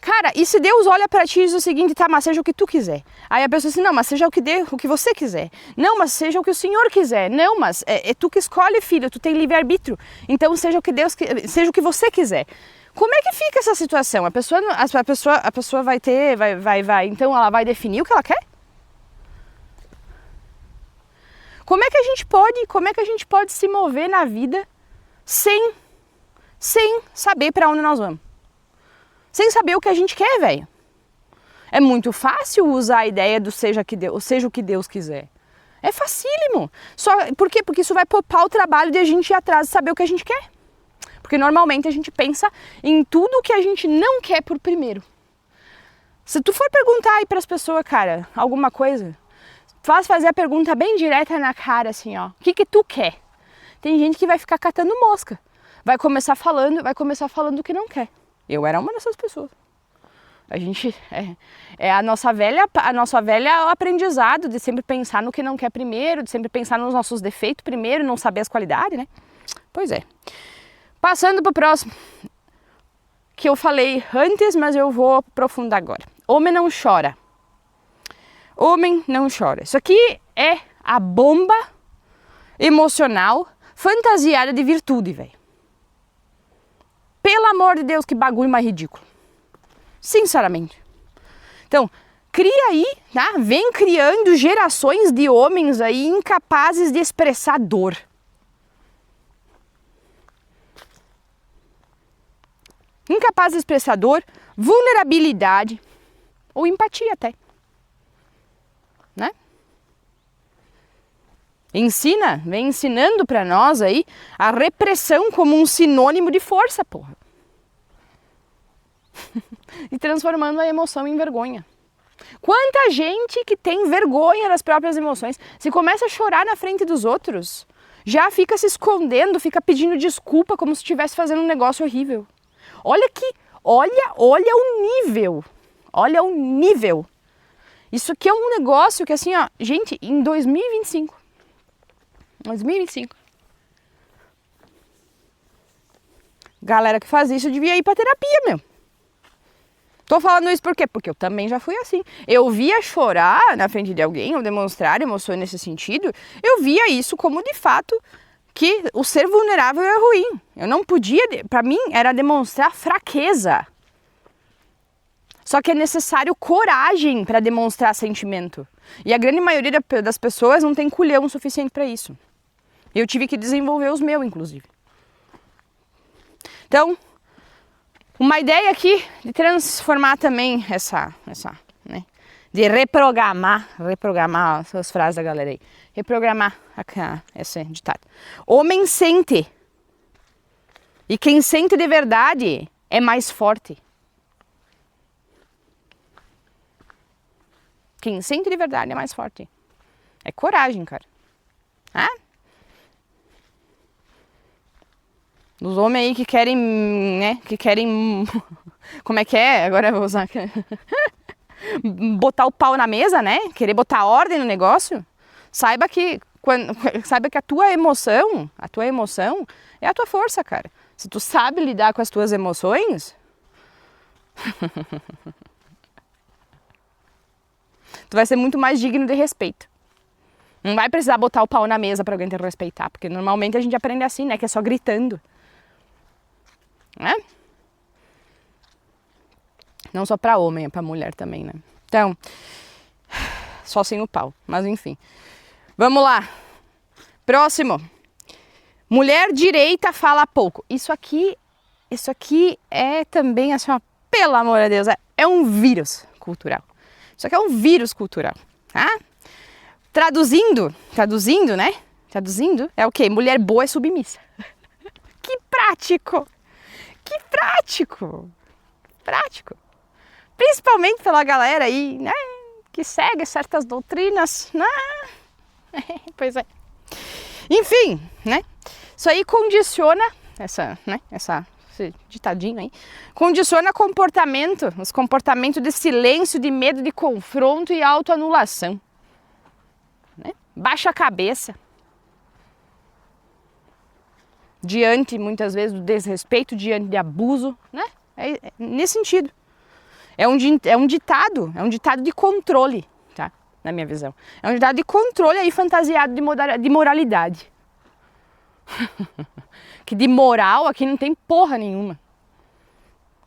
Cara, e se Deus olha pra ti e diz o seguinte, tá, mas seja o que tu quiser. Aí a pessoa diz assim, não, mas seja o que você quiser. Não, mas seja o que o Senhor quiser. Não, mas é tu que escolhe, filho, tu tem livre-arbítrio. Então seja o que seja o que você quiser. Como é que fica essa situação? A pessoa vai ter, então ela vai definir o que ela quer? Como é que a gente pode se mover na vida sem saber pra onde nós vamos? Sem saber o que a gente quer, velho. É muito fácil usar a ideia do seja o que Deus quiser. É facílimo. Por quê? Porque isso vai poupar o trabalho de a gente ir atrás e saber o que a gente quer. Porque normalmente a gente pensa em tudo o que a gente não quer por primeiro. Se tu for perguntar aí pras pessoas, cara, alguma coisa, fazer a pergunta bem direta na cara, assim, ó. O que tu quer? Tem gente que vai ficar catando mosca. Vai começar falando o que não quer. Eu era uma dessas pessoas. A gente é a nossa velha aprendizado de sempre pensar no que não quer primeiro, de sempre pensar nos nossos defeitos primeiro e não saber as qualidades, né? Pois é. Passando pro próximo, que eu falei antes, mas eu vou aprofundar agora. Homem não chora. Homem não chora. Isso aqui é a bomba emocional fantasiada de virtude, velho. Pelo amor de Deus, que bagulho mais ridículo. Sinceramente. Então, cria aí, tá? Vem criando gerações de homens aí incapazes de expressar dor. Incapazes de expressar dor, vulnerabilidade ou empatia até. Né? vem ensinando pra nós aí a repressão como um sinônimo de força, porra. E transformando a emoção em vergonha. Quanta gente que tem vergonha das próprias emoções, se começa a chorar na frente dos outros, já fica se escondendo, fica pedindo desculpa como se estivesse fazendo um negócio horrível. Olha o nível. Isso aqui é um negócio que assim, ó, gente, em 2025, galera que faz isso devia ir pra terapia, meu. Tô falando isso por quê? Porque eu também já fui assim. Eu via chorar na frente de alguém, ou demonstrar emoções nesse sentido, eu via isso como de fato que o ser vulnerável é ruim. Eu não podia, pra mim era demonstrar fraqueza. Só que é necessário coragem para demonstrar sentimento. E a grande maioria das pessoas não tem culhão suficiente para isso. Eu tive que desenvolver os meus, inclusive. Então, uma ideia aqui de transformar também né, de reprogramar as frases da galera aí. Reprogramar esse ditado. Homem sente. E quem sente de verdade é mais forte. Quem sente de verdade é mais forte. É coragem, cara. Ah? Os homens aí que querem, né, como é que é? Agora eu vou usar, botar o pau na mesa, né, querer botar ordem no negócio, saiba que a tua emoção é a tua força, cara. Se tu sabe lidar com as tuas emoções, tu vai ser muito mais digno de respeito. Não vai precisar botar o pau na mesa pra alguém te respeitar, porque normalmente a gente aprende assim, né, que é só gritando. Né? Não só pra homem, é pra mulher também, né? Então, só sem o pau, mas enfim. Vamos lá. Próximo. Mulher direita fala pouco. Isso aqui é também assim, ó, pelo amor de Deus, é um vírus cultural. Isso aqui é um vírus cultural, tá? Traduzindo, né? Traduzindo é o quê? Mulher boa é submissa. Que prático! Que prático! Prático! Principalmente pela galera aí, né? Que segue certas doutrinas, né? Pois é. Enfim, né? Isso aí condiciona, esse ditadinho aí, condiciona os comportamentos de silêncio, de medo, de confronto e autoanulação. Né? Baixa a cabeça. Diante, muitas vezes, do desrespeito, diante de abuso, né? É nesse sentido. É um ditado de controle, tá? Na minha visão. É um ditado de controle aí fantasiado de moralidade. Que de moral aqui não tem porra nenhuma.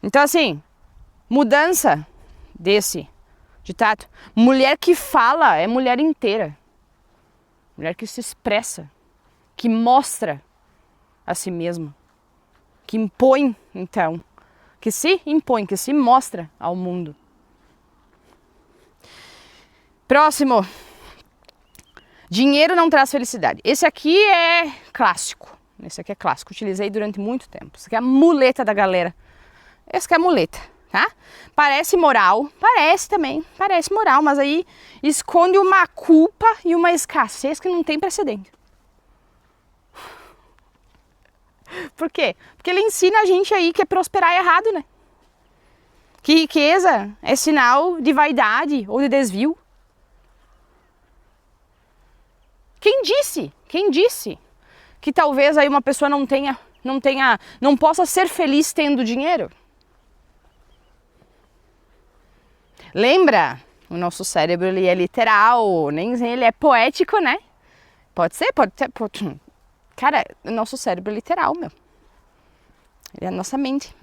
Então assim, mudança desse ditado. Mulher que fala é mulher inteira. Mulher que se expressa, que mostra a si mesma, que impõe, então, que se impõe, que se mostra ao mundo. Próximo. Dinheiro não traz felicidade. Esse aqui é clássico. Utilizei durante muito tempo. Esse aqui é a muleta da galera. Esse aqui é a muleta, tá? Parece moral, parece moral, mas aí esconde uma culpa e uma escassez que não tem precedente. Por quê? Porque ele ensina a gente aí que é prosperar errado, né? Que riqueza é sinal de vaidade ou de desvio. Quem disse que talvez aí uma pessoa não possa ser feliz tendo dinheiro? Lembra? O nosso cérebro ele é literal, nem ele é poético, né? Pode ser. Cara, o nosso cérebro é literal, meu. A nossa mente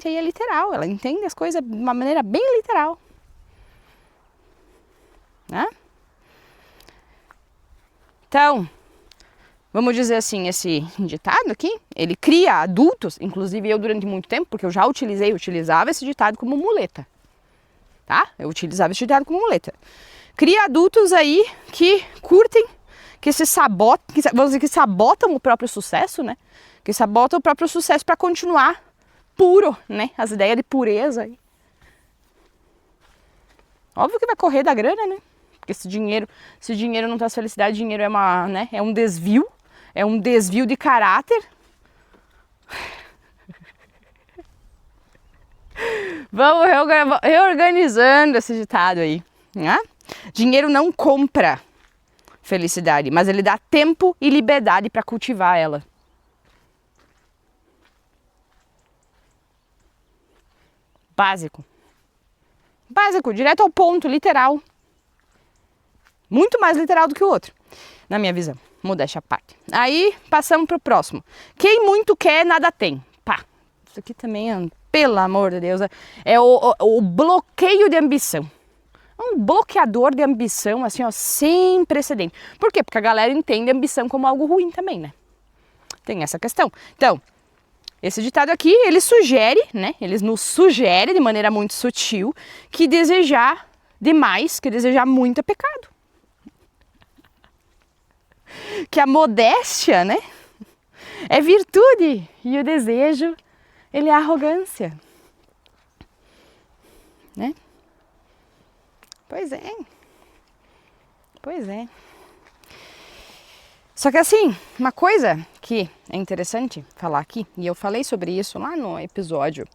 aí é literal, ela entende as coisas de uma maneira bem literal. Né? Então, vamos dizer assim, esse ditado aqui, ele cria adultos, inclusive eu durante muito tempo, porque eu já utilizava esse ditado como muleta. Tá? Eu utilizava esse ditado como muleta. Cria adultos aí que curtem, se sabotam, vamos dizer, que sabotam o próprio sucesso, né? Que sabotam o próprio sucesso para continuar puro, né? As ideias de pureza aí. Óbvio que vai correr da grana, né? Porque se dinheiro não traz felicidade, dinheiro é uma, né? É um desvio de caráter. Vamos reorganizando esse ditado aí, né? Dinheiro não compra felicidade, mas ele dá tempo e liberdade para cultivar ela. Básico. Básico, direto ao ponto, literal. Muito mais literal do que o outro, na minha visão. Modéstia à parte. Aí, passamos pro próximo. Quem muito quer, nada tem. Pá, isso aqui também é, pelo amor de Deus, é o bloqueio de ambição. Um bloqueador de ambição, assim, ó, sem precedente. Por quê? Porque a galera entende a ambição como algo ruim também, né? Tem essa questão. Então, esse ditado aqui, ele sugere, né? Ele nos sugere de maneira muito sutil que desejar demais, que desejar muito é pecado. Que a modéstia, né? É virtude e o desejo, ele é arrogância. Né? Pois é. Pois é. Só que assim, uma coisa que é interessante falar aqui, e eu falei sobre isso lá no episódio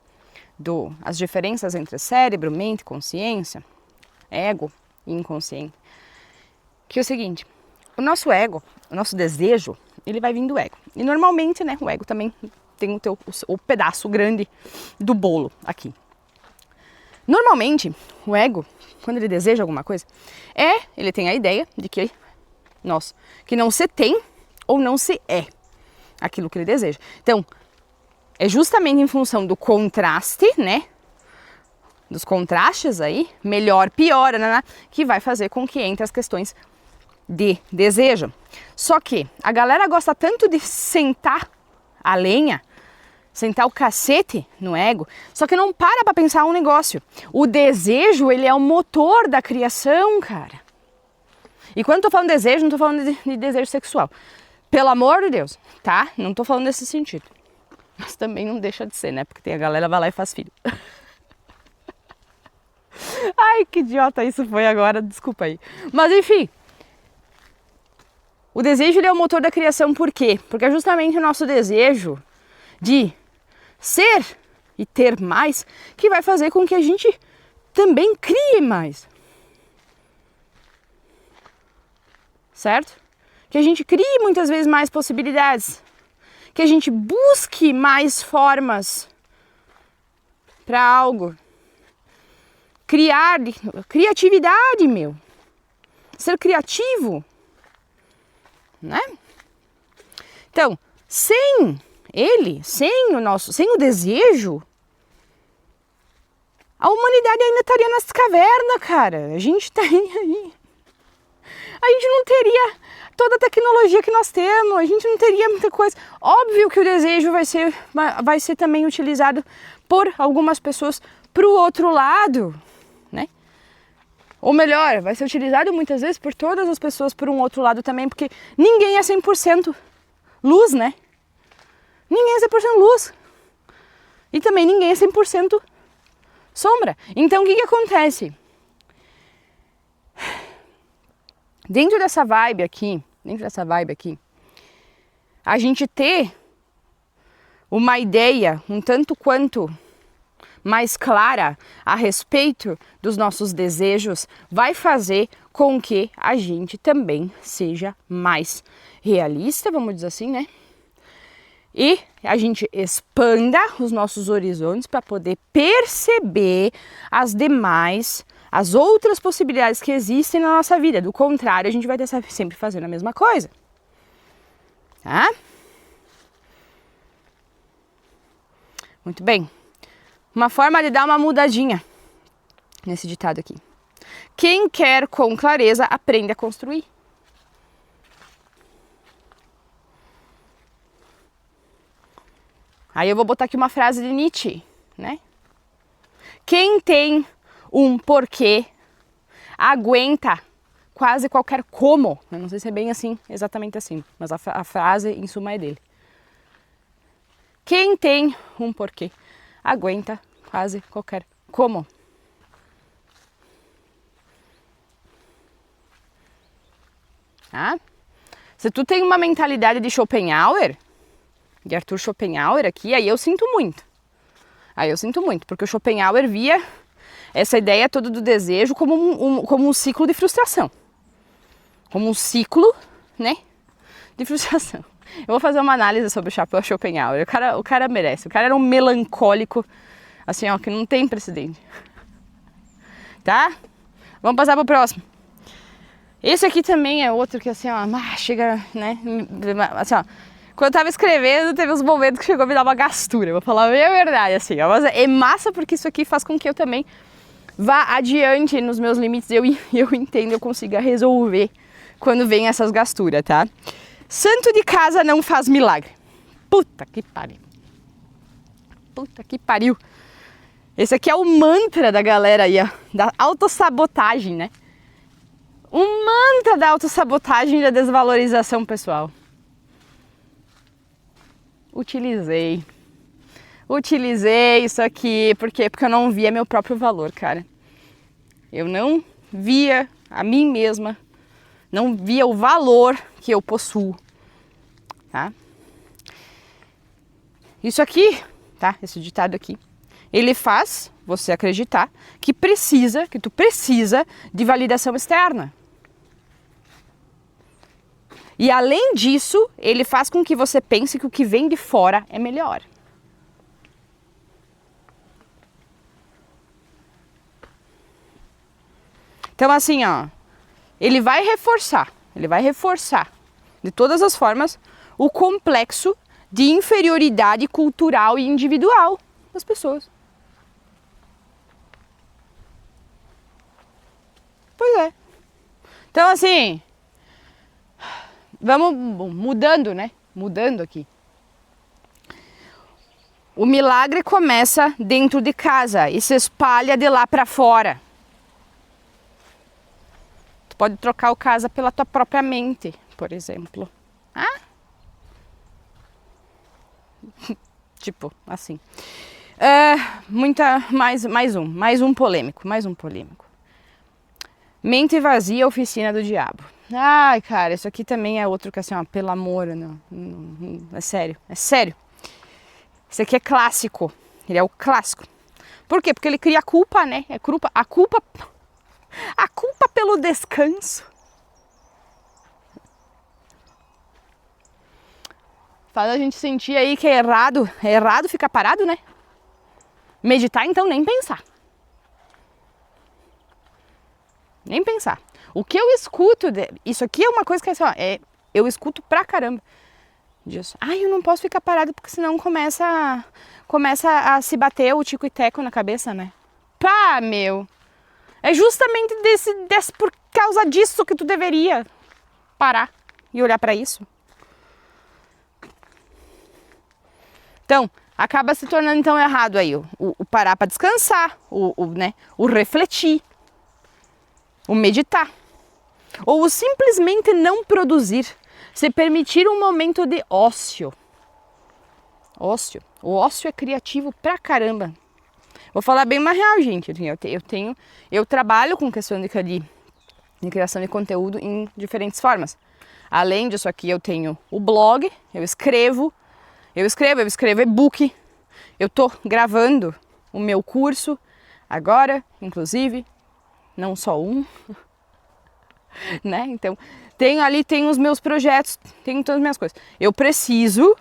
as diferenças entre cérebro, mente, consciência, ego e inconsciente, que é o seguinte, o nosso ego, o nosso desejo, ele vai vir do ego. E normalmente, né, o ego também tem o pedaço grande do bolo aqui. Normalmente, o ego, quando ele deseja alguma coisa, ele tem a ideia de que não se tem ou não se é aquilo que ele deseja. Então, é justamente em função do contraste, né? Dos contrastes aí, melhor, pior, né? Que vai fazer com que entre as questões de desejo. Só que a galera gosta tanto de sentar a lenha, sentar o cacete no ego, só que não para pensar um negócio. O desejo, ele é o motor da criação, cara. E quando eu tô falando de desejo, não tô falando de desejo sexual. Pelo amor de Deus, tá? Não tô falando nesse sentido. Mas também não deixa de ser, né? Porque tem a galera que vai lá e faz filho. Ai, que idiota isso foi agora, desculpa aí. Mas enfim, o desejo, ele é o motor da criação, por quê? Porque é justamente o nosso desejo de ser e ter mais que vai fazer com que a gente também crie mais. Certo? Que a gente crie muitas vezes mais possibilidades. Que a gente busque mais formas para algo. Criatividade, meu. Ser criativo. Né? Então, sem o desejo, a humanidade ainda estaria nas cavernas, cara. A gente tá aí. A gente não teria toda a tecnologia que nós temos, a gente não teria muita coisa. Óbvio que o desejo vai ser também utilizado por algumas pessoas para o outro lado, né? Ou melhor, vai ser utilizado muitas vezes por todas as pessoas por um outro lado também, porque ninguém é 100% luz, né? Ninguém é 100% luz. E também ninguém é 100% sombra. Então o que acontece? Dentro dessa vibe aqui, a gente ter uma ideia um tanto quanto mais clara a respeito dos nossos desejos vai fazer com que a gente também seja mais realista, vamos dizer assim, né? E a gente expanda os nossos horizontes para poder perceber as outras possibilidades que existem na nossa vida. Do contrário, a gente vai estar sempre fazendo a mesma coisa. Tá? Muito bem. Uma forma de dar uma mudadinha nesse ditado aqui. Quem quer com clareza, aprende a construir. Aí eu vou botar aqui uma frase de Nietzsche, né? Quem tem um porquê aguenta quase qualquer como. Eu não sei se é bem assim, exatamente assim, mas a frase em suma é dele. Quem tem um porquê aguenta quase qualquer como. Ah? Se tu tem uma mentalidade de Schopenhauer, de Arthur Schopenhauer aqui, aí eu sinto muito. Porque o Schopenhauer via essa ideia toda do desejo como um ciclo de frustração. Como um ciclo, né, de frustração. Eu vou fazer uma análise sobre o Schopenhauer. O cara merece. O cara era um melancólico, assim, ó, que não tem precedente. Tá? Vamos passar pro próximo. Esse aqui também é outro que, assim, ó, chega, né, assim, ó, quando eu tava escrevendo, teve uns momentos que chegou a me dar uma gastura, vou falar a verdade, assim, ó, mas é massa porque isso aqui faz com que eu também vá adiante nos meus limites, eu entendo, eu consiga resolver quando vem essas gasturas, tá? Santo de casa não faz milagre. Puta que pariu. Puta que pariu. Esse aqui é o mantra da galera aí, ó, da autossabotagem, né? O mantra da autossabotagem e da desvalorização pessoal. Utilizei isso aqui, por quê? Porque eu não via meu próprio valor, cara. Eu não via a mim mesma, não via o valor que eu possuo, tá? Isso aqui, tá? Esse ditado aqui, ele faz você acreditar que tu precisa de validação externa. E além disso, ele faz com que você pense que o que vem de fora é melhor. Então assim, ó, ele vai reforçar de todas as formas o complexo de inferioridade cultural e individual das pessoas. Pois é. Então assim, vamos mudando, né? Mudando aqui. O milagre começa dentro de casa e se espalha de lá para fora. Tu pode trocar o casa pela tua própria mente, por exemplo. Ah? Tipo, assim. Mais um polêmico. Mente vazia, oficina do diabo. Ai, cara, isso aqui também é outro que assim, ó, pelo amor, não, é sério. Esse aqui é clássico, ele é o clássico. Por quê? Porque ele cria a culpa, né? A culpa pelo descanso. Faz a gente sentir aí que é errado ficar parado, né? Meditar, então, nem pensar. Nem pensar. O que eu escuto, isso aqui é uma coisa que assim, ó, eu escuto pra caramba disso. Ai, eu não posso ficar parado porque senão começa a se bater o tico e teco na cabeça, né? Pá, meu! É justamente por causa disso que tu deveria parar e olhar pra isso. Então, acaba se tornando então errado aí o parar pra descansar, né, o refletir, o meditar. Ou o simplesmente não produzir, se permitir um momento de ócio. O ócio é criativo pra caramba. Vou falar bem mais real, gente. Eu trabalho com questão de criação de conteúdo em diferentes formas. Além disso aqui, eu tenho o blog, eu escrevo e-book. Eu tô gravando o meu curso agora, inclusive, não só um. Né? Então, tenho os meus projetos, tenho todas as minhas coisas. Eu preciso,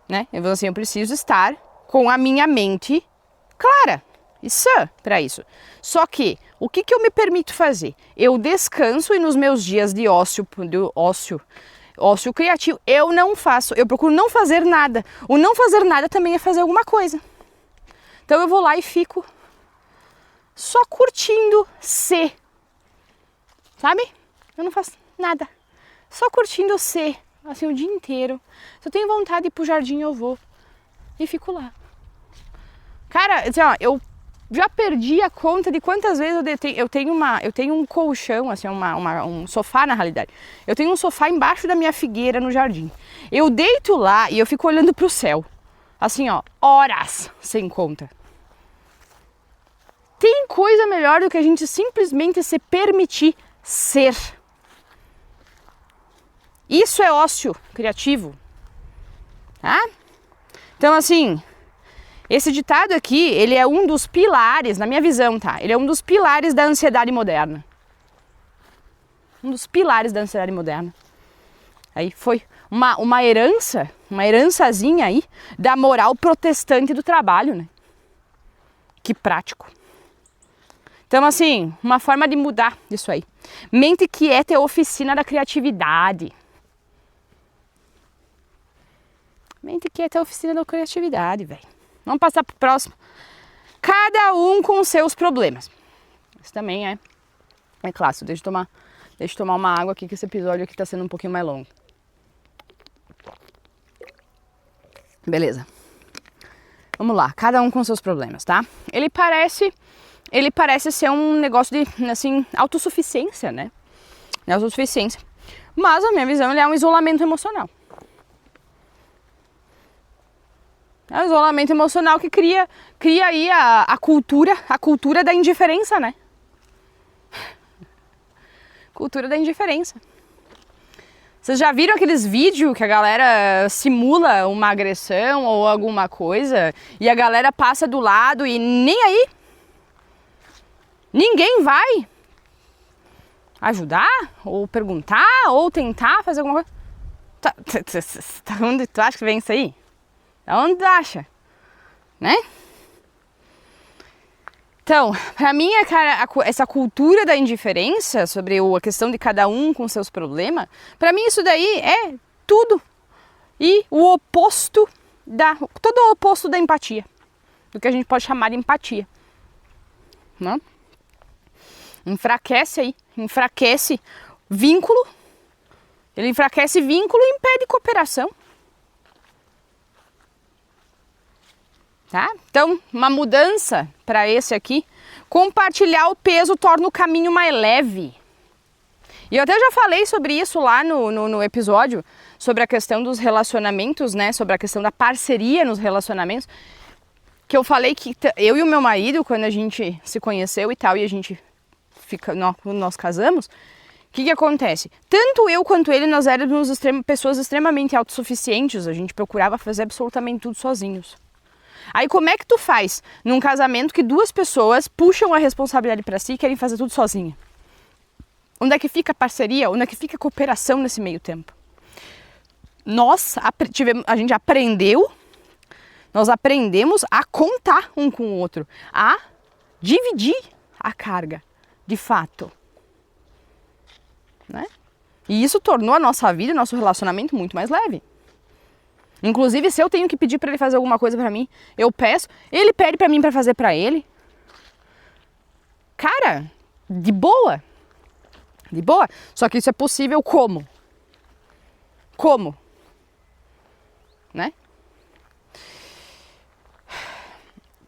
né? Eu preciso estar com a minha mente clara e sã para isso. Só que, o que eu me permito fazer? Eu descanso e nos meus dias de ócio criativo, eu procuro não fazer nada. O não fazer nada também é fazer alguma coisa. Então eu vou lá e fico só curtindo ser. Sabe? Eu não faço nada. Só curtindo ser, assim, o dia inteiro. Se eu tenho vontade de ir pro jardim, eu vou. E fico lá. Cara, assim, ó, já perdi a conta de quantas vezes eu tenho um colchão, assim, um sofá na realidade. Eu tenho um sofá embaixo da minha figueira no jardim. Eu deito lá e eu fico olhando pro céu. Assim, ó, horas sem conta. Tem coisa melhor do que a gente simplesmente se permitir ser. Isso é ócio criativo. Tá? Então, assim, esse ditado aqui, ele é um dos pilares, na minha visão, tá? Ele é um dos pilares da ansiedade moderna. Um dos pilares da ansiedade moderna. Aí foi uma herançazinha aí da moral protestante do trabalho, né? Que prático. Então, assim, uma forma de mudar isso aí. Mente quieta é oficina da criatividade. Mente quieta é oficina da criatividade, velho. Vamos passar pro próximo. Cada um com os seus problemas. Isso também é clássico. Deixa eu tomar uma água aqui, que esse episódio aqui tá sendo um pouquinho mais longo. Beleza. Vamos lá. Cada um com os seus problemas, tá? Ele parece ser um negócio de, assim, autossuficiência, né? Autossuficiência. Mas, a minha visão, ele é um isolamento emocional. É um isolamento emocional que cria aí a cultura da indiferença, né? Cultura da indiferença. Vocês já viram aqueles vídeos que a galera simula uma agressão ou alguma coisa e a galera passa do lado e nem aí? Ninguém vai ajudar ou perguntar ou tentar fazer alguma coisa. Onde tu acha que vem isso aí? Onde tu acha? Né? Então, pra mim, essa cultura da indiferença sobre a questão de cada um com seus problemas, pra mim isso daí é tudo e o oposto todo o oposto da empatia, do que a gente pode chamar de empatia, né? Enfraquece vínculo, ele enfraquece vínculo e impede cooperação. Tá? Então, uma mudança para esse aqui, compartilhar o peso torna o caminho mais leve. E eu até já falei sobre isso lá no episódio, sobre a questão dos relacionamentos, né? Sobre a questão da parceria nos relacionamentos, que eu falei que eu e o meu marido, quando a gente se conheceu e tal, e a gente nós casamos, o que acontece? Tanto eu quanto ele, nós éramos pessoas extremamente autossuficientes, a gente procurava fazer absolutamente tudo sozinhos. Aí como é que tu faz num casamento que duas pessoas puxam a responsabilidade para si e querem fazer tudo sozinha? Onde é que fica a parceria? Onde é que fica a cooperação nesse meio tempo? Nós aprendemos a contar um com o outro, a dividir a carga, de fato. Né? E isso tornou a nossa vida, nosso relacionamento muito mais leve. Inclusive, se eu tenho que pedir para ele fazer alguma coisa para mim, eu peço, ele pede para mim para fazer para ele. Cara, de boa. De boa. Só que isso é possível como? Como? Né?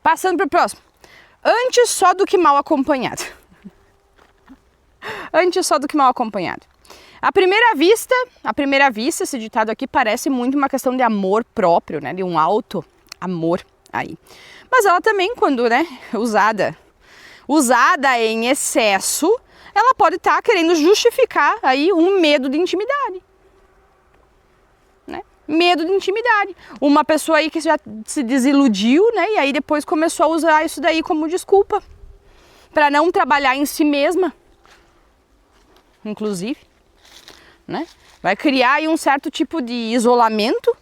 Passando para o próximo. Antes só do que mal acompanhado. Antes só do que mal acompanhado. À primeira vista, esse ditado aqui parece muito uma questão de amor próprio, né? De um alto amor aí. Mas ela também, quando, né, usada em excesso, ela pode estar querendo justificar aí um medo de intimidade. Né? Medo de intimidade. Uma pessoa aí que já se desiludiu, né? E aí depois começou a usar isso daí como desculpa para não trabalhar em si mesma, inclusive. Né? Vai criar aí um certo tipo de isolamento,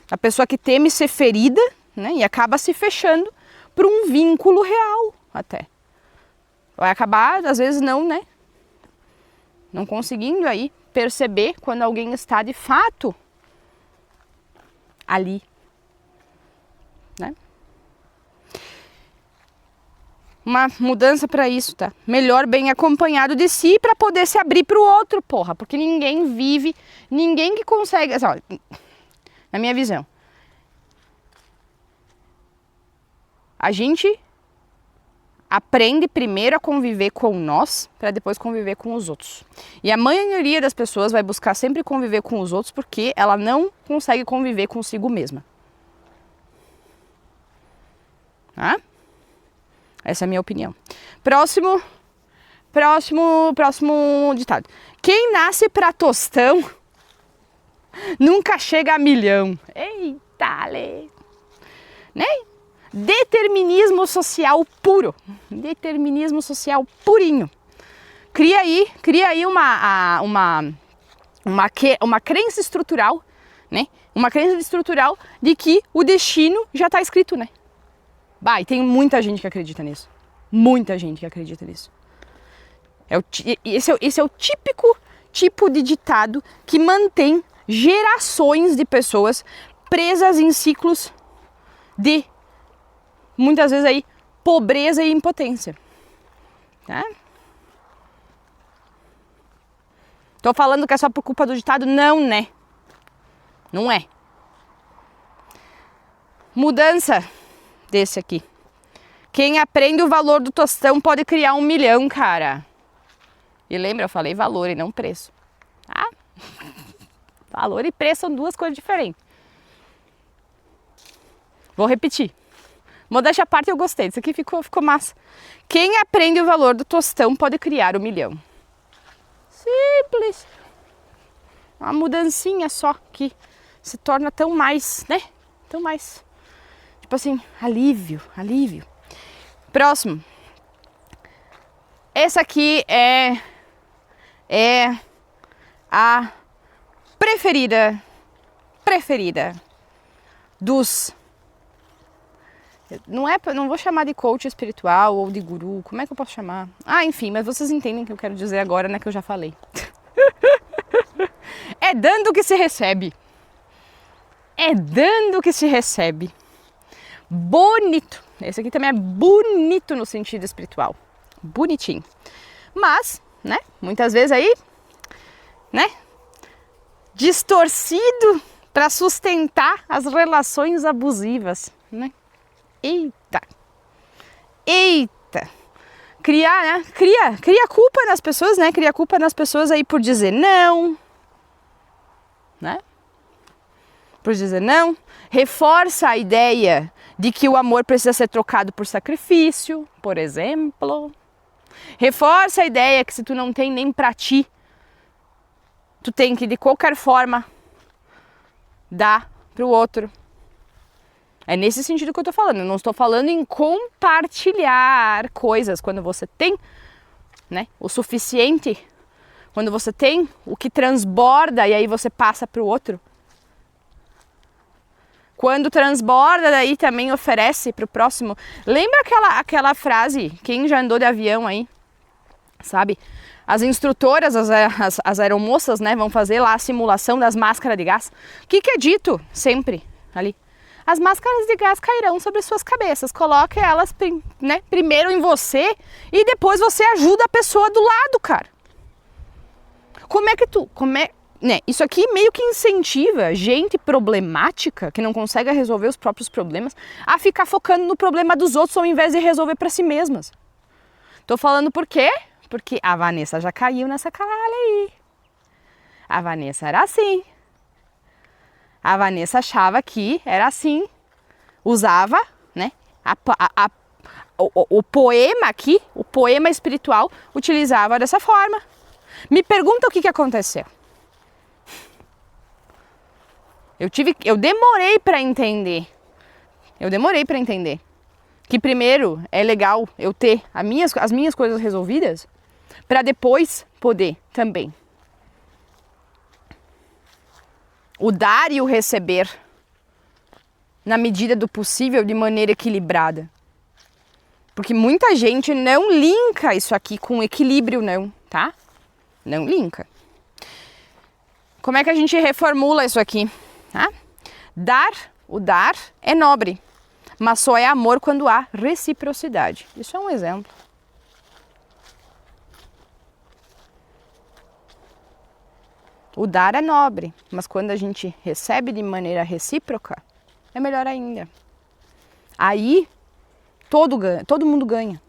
a pessoa que teme ser ferida, né? E acaba se fechando para um vínculo real até. Vai acabar, às vezes, não conseguindo aí perceber quando alguém está de fato ali. Né? Uma mudança para isso, tá? Melhor bem acompanhado de si para poder se abrir para o outro, porra. Porque ninguém que consegue... Assim, ó, na minha visão, a gente aprende primeiro a conviver com nós, para depois conviver com os outros. E a maioria das pessoas vai buscar sempre conviver com os outros porque ela não consegue conviver consigo mesma. Tá? Essa é a minha opinião. Próximo ditado. Quem nasce pra tostão nunca chega a milhão. Eita, lê. Né? Determinismo social puro. Determinismo social purinho. Cria aí uma crença estrutural, né? Uma crença estrutural de que o destino já está escrito, né? Bah, e tem muita gente que acredita nisso. Muita gente que acredita nisso. Esse é o típico tipo de ditado que mantém gerações de pessoas presas em ciclos de, muitas vezes aí, pobreza e impotência. Tá? Tô falando que é só por culpa do ditado? Não, né? Não é. Mudança desse aqui. Quem aprende o valor do tostão pode criar 1 milhão, cara. E lembra, eu falei valor e não preço. Tá? Valor e preço são duas coisas diferentes. Vou repetir. Modéstia à parte, eu gostei. Isso aqui ficou massa. Quem aprende o valor do tostão pode criar 1 milhão. Simples. Uma mudancinha só que se torna tão mais, né? Tão mais. Tipo assim, alívio. Próximo. Essa aqui é a preferida dos... Não vou chamar de coach espiritual ou de guru, como é que eu posso chamar? Ah, enfim, mas vocês entendem o que eu quero dizer agora, né, que eu já falei. É dando que se recebe. É dando que se recebe. Bonito. Esse aqui também é bonito no sentido espiritual. Bonitinho. Mas, né, muitas vezes aí, né, distorcido para sustentar as relações abusivas, né? Eita! Cria culpa nas pessoas, né? Cria culpa nas pessoas aí por dizer não, né? Por dizer não. Reforça a ideia de que o amor precisa ser trocado por sacrifício, por exemplo. Reforça a ideia que se tu não tem nem pra ti, tu tem que de qualquer forma dar pro outro. É nesse sentido que eu tô falando. Eu não estou falando em compartilhar coisas quando você tem, né, o suficiente, quando você tem o que transborda e aí você passa pro outro. Quando transborda, daí também oferece pro próximo. Lembra aquela frase, quem já andou de avião aí, sabe? As instrutoras, as aeromoças, né, vão fazer lá a simulação das máscaras de gás. O que é dito sempre ali? As máscaras de gás cairão sobre suas cabeças. Coloque elas, né, primeiro em você e depois você ajuda a pessoa do lado, cara. Né? Isso aqui meio que incentiva gente problemática, que não consegue resolver os próprios problemas, a ficar focando no problema dos outros ao invés de resolver para si mesmas. Tô falando por quê? Porque a Vanessa já caiu nessa caralho aí. A Vanessa era assim. A Vanessa achava que era assim. Usava, né? O poema aqui, o poema espiritual, utilizava dessa forma. Me pergunta o que aconteceu. Eu demorei para entender. Que primeiro é legal eu ter as minhas coisas resolvidas para depois poder também o dar e o receber na medida do possível de maneira equilibrada. Porque muita gente não linka isso aqui com equilíbrio não, tá? Não linka. Como é que a gente reformula isso aqui? Tá? O dar é nobre, mas só é amor quando há reciprocidade. Isso é um exemplo. O dar é nobre, mas quando a gente recebe de maneira recíproca, é melhor ainda. Aí todo mundo ganha.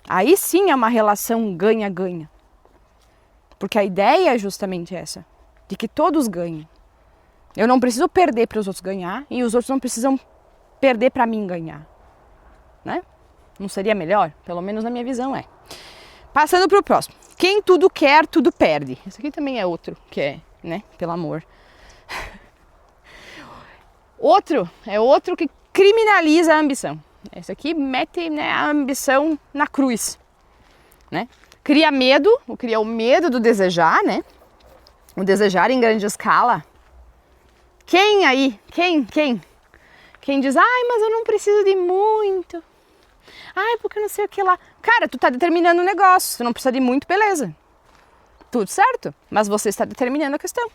Aí sim é uma relação ganha-ganha. Porque a ideia é justamente essa, de que todos ganhem. Eu não preciso perder para os outros ganhar e os outros não precisam perder para mim ganhar, né? Não seria melhor? Pelo menos na minha visão é. Passando para o próximo. Quem tudo quer, tudo perde. Esse aqui também é outro, que é, né? Pelo amor. Outro que criminaliza a ambição. Esse aqui mete, né, a ambição na cruz, né? Cria o medo do desejar, né? O desejar em grande escala. Quem aí? Quem diz, ai, mas eu não preciso de muito. Ai, porque não sei o que lá. Cara, tu tá determinando o negócio. Tu não precisa de muito, beleza. Tudo certo. Mas você está determinando a questão.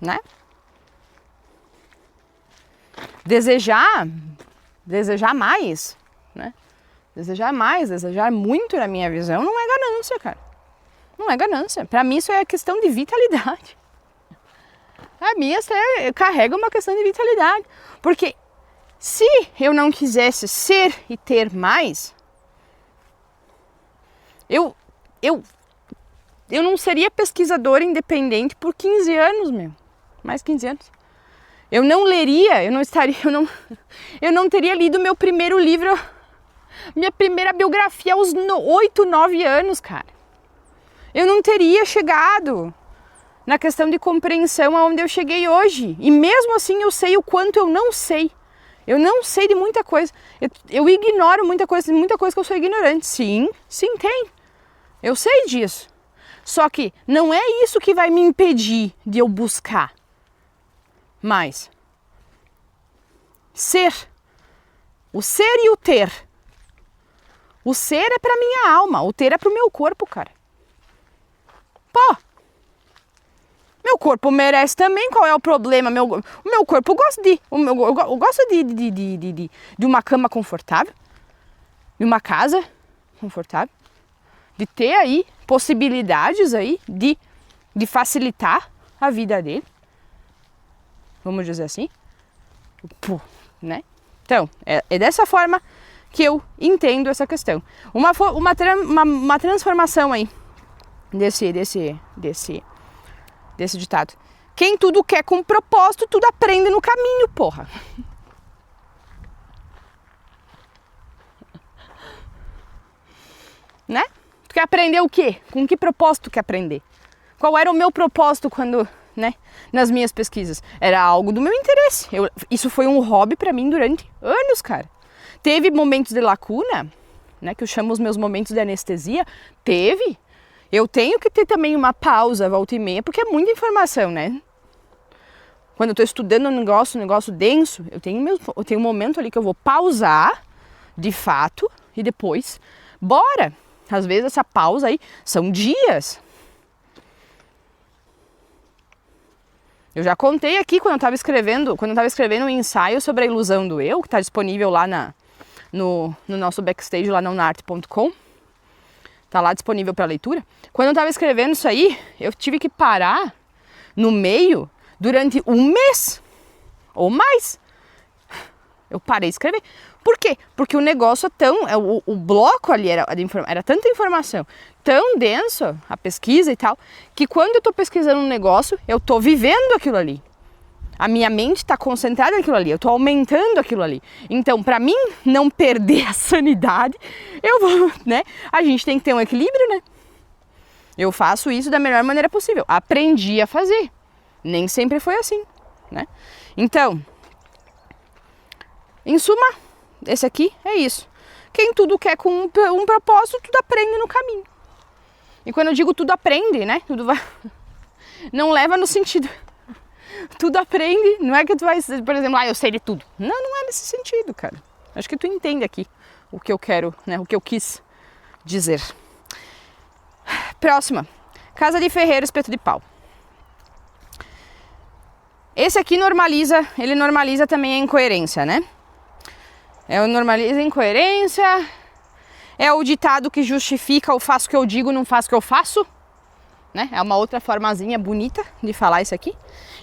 Né? Desejar mais, né? Desejar muito, na minha visão, não é ganância, cara. Não é ganância. Pra mim isso é questão de vitalidade. A minha carrega uma questão de vitalidade. Porque se eu não quisesse ser e ter mais, eu não seria pesquisadora independente por 15 anos, meu. Mais 15 anos. Eu não leria, eu não teria lido meu primeiro livro, minha primeira biografia aos 8, 9 anos, cara. Eu não teria chegado na questão de compreensão aonde eu cheguei hoje. E mesmo assim eu sei o quanto eu não sei. Eu não sei de muita coisa. Eu ignoro muita coisa que eu sou ignorante. Sim, tem. Eu sei disso. Só que não é isso que vai me impedir de eu buscar mais. Ser. O ser e o ter. O ser é pra minha alma, o ter é pro meu corpo, cara. Pô, meu corpo merece também, qual é o problema? O meu corpo gosta eu gosto de uma cama confortável, de uma casa confortável, de ter aí possibilidades aí de facilitar a vida dele, vamos dizer assim, né? Então, é dessa forma que eu entendo essa questão. Uma transformação aí desse ditado. Quem tudo quer com propósito, tudo aprende no caminho, porra. Né? Tu quer aprender o quê? Com que propósito tu quer aprender? Qual era o meu propósito quando, né, nas minhas pesquisas? Era algo do meu interesse. Isso foi um hobby pra mim durante anos, cara. Teve momentos de lacuna, né, que eu chamo os meus momentos de anestesia. Teve. Eu tenho que ter também uma pausa, volta e meia, porque é muita informação, né? Quando eu tô estudando um negócio denso, eu tenho um momento ali que eu vou pausar, de fato, e depois, bora! Às vezes essa pausa aí são dias. Eu já contei aqui quando eu estava escrevendo um ensaio sobre a ilusão do eu, que está disponível lá no nosso backstage lá na unarte.com. Tá lá disponível para leitura. Quando eu estava escrevendo isso aí, eu tive que parar no meio durante um mês ou mais. Eu parei de escrever. Por quê? Porque o negócio o bloco ali era tanta informação, tão denso, a pesquisa e tal, que quando eu estou pesquisando um negócio, eu estou vivendo aquilo ali. A minha mente está concentrada naquilo ali, eu estou aumentando aquilo ali. Então, para mim não perder a sanidade, né? A gente tem que ter um equilíbrio, né? Eu faço isso da melhor maneira possível. Aprendi a fazer. Nem sempre foi assim, né? Então, em suma, esse aqui é isso. Quem tudo quer com um propósito, tudo aprende no caminho. E quando eu digo tudo aprende, né? Tudo vai... Não leva no sentido... Tudo aprende, não é que tu vai, por exemplo, eu sei de tudo. Não é nesse sentido, cara. Acho que tu entende aqui o que eu quero, né? O que eu quis dizer. Próxima. Casa de ferreiro, espeto de pau. Esse aqui normaliza também a incoerência, né? Normaliza a incoerência. É o ditado que justifica eu faço o que eu digo, não faço o que eu faço. Né? É uma outra formazinha bonita de falar isso aqui.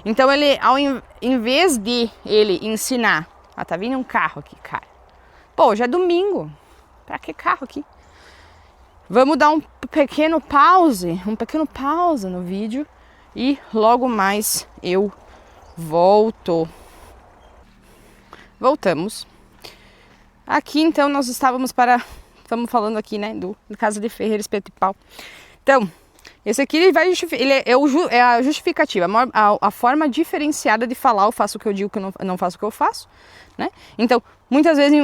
Então ele, em vez de ele ensinar... tá vindo um carro aqui, cara. Pô, hoje é domingo. Pra que carro aqui? Vamos dar um pequeno pause no vídeo e logo mais eu volto. Voltamos. Aqui então nós estamos falando aqui, né, do Casa de Ferreira Espeto e Pau. Então, esse aqui é a justificativa, a forma diferenciada de falar, eu faço o que eu digo, que eu não faço o que eu faço, né? Então, muitas vezes,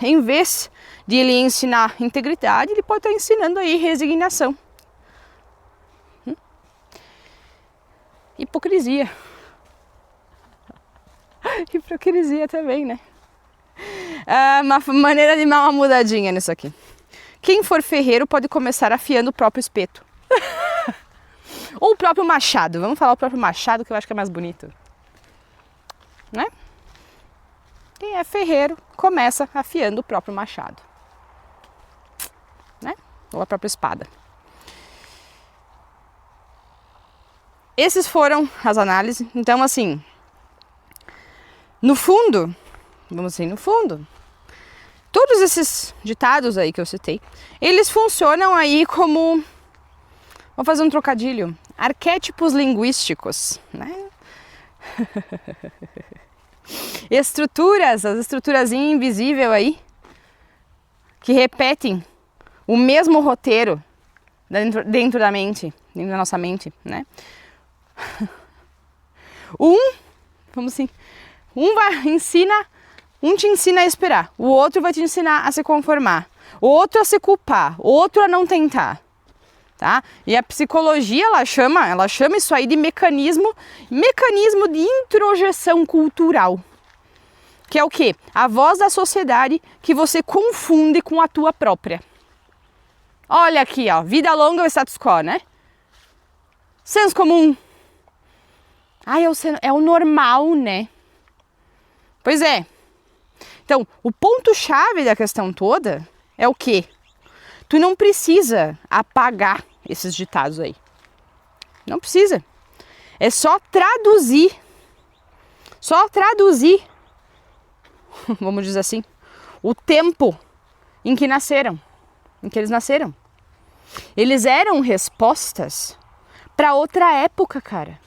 em vez de ele ensinar integridade, ele pode estar ensinando aí resignação. Hipocrisia. Hipocrisia também, né? Uma maneira de dar uma mudadinha nisso aqui. Quem for ferreiro pode começar afiando o próprio espeto. Ou o próprio machado. Vamos falar o próprio machado, que eu acho que é mais bonito. Né? Quem é ferreiro começa afiando o próprio machado. Né? Ou a própria espada. Essas foram as análises. Então, assim, no fundo, todos esses ditados aí que eu citei, eles funcionam aí como, vou fazer um trocadilho, arquétipos linguísticos, né? As estruturazinhas invisíveis aí, que repetem o mesmo roteiro dentro da nossa mente, né? Um te ensina a esperar, o outro vai te ensinar a se conformar, o outro a se culpar, o outro a não tentar, tá? E a psicologia, ela chama isso aí de mecanismo de introjeção cultural, que é o quê? A voz da sociedade que você confunde com a tua própria. Olha aqui, ó, vida longa é o status quo, né? Senso comum. É o normal, né? Pois é. Então, o ponto-chave da questão toda é o quê? Tu não precisa apagar esses ditados aí. Não precisa. É só traduzir. Vamos dizer assim, o tempo em que eles nasceram. Eles eram respostas para outra época, cara.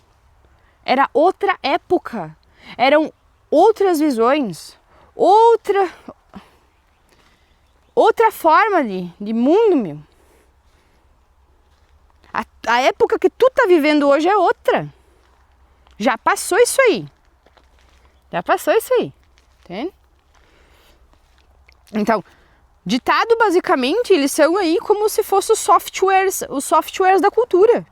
Era outra época. Eram outras visões, outra forma de mundo, meu. A época que tu tá vivendo hoje é outra. Já passou isso aí. Entende? Então, ditado basicamente, eles são aí como se fossem os softwares da cultura.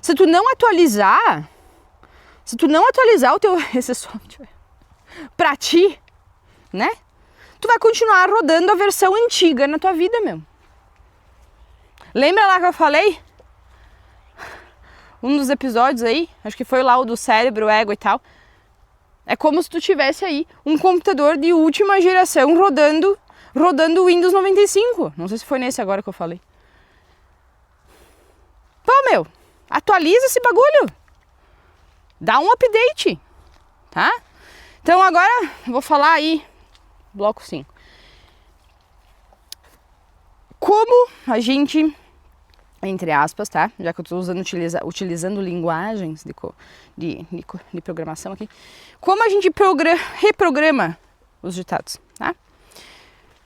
Se tu não atualizar esse software pra ti, né? Tu vai continuar rodando a versão antiga na tua vida, meu. Lembra lá que eu falei? Um dos episódios aí, acho que foi lá o do cérebro, o ego e tal. É como se tu tivesse aí um computador de última geração rodando o Windows 95. Não sei se foi nesse agora que eu falei. Pô, meu, atualiza esse bagulho. Dá um update, tá? Então agora vou falar aí, bloco 5. Como a gente, entre aspas, tá? Já que eu estou utilizando linguagens de programação aqui. Como a gente reprograma os ditados, tá?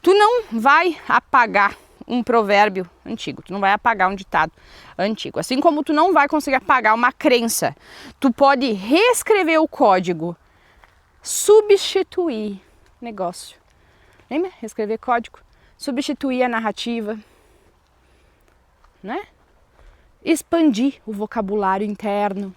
Tu não vai apagar um provérbio antigo, tu não vai apagar um ditado antigo. Assim como tu não vai conseguir apagar uma crença, tu pode reescrever o código, substituir negócio. Lembra? Reescrever código, substituir a narrativa, né? Expandir o vocabulário interno.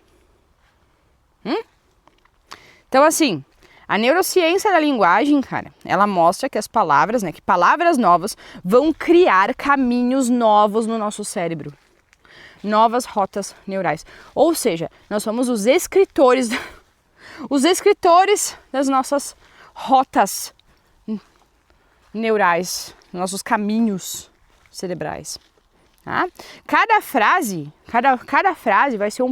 Então, assim, a neurociência da linguagem, cara, ela mostra que as palavras, né, que palavras novas vão criar caminhos novos no nosso cérebro. Novas rotas neurais. Ou seja, nós somos os escritores das nossas rotas neurais, nossos caminhos cerebrais. Tá? Cada frase vai ser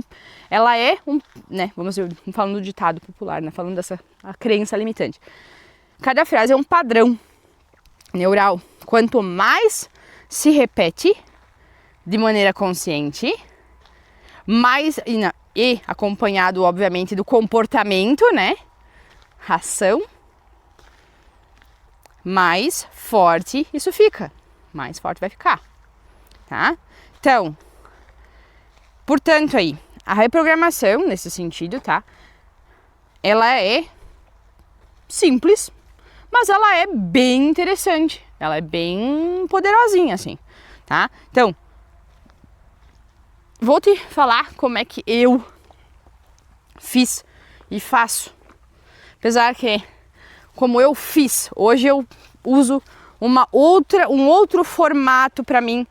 né, vamos dizer, falando do ditado popular, né, falando dessa a crença limitante. Cada frase é um padrão neural, quanto mais se repete de maneira consciente, mais e acompanhado, obviamente, do comportamento, né? Ação, mais forte isso fica, mais forte vai ficar, tá? Então, portanto aí, a reprogramação, nesse sentido, tá? Ela é simples, mas ela é bem interessante, ela é bem poderosinha, assim, tá? Então, vou te falar como é que eu fiz e faço. Apesar que, como eu fiz, hoje eu uso um outro formato para mim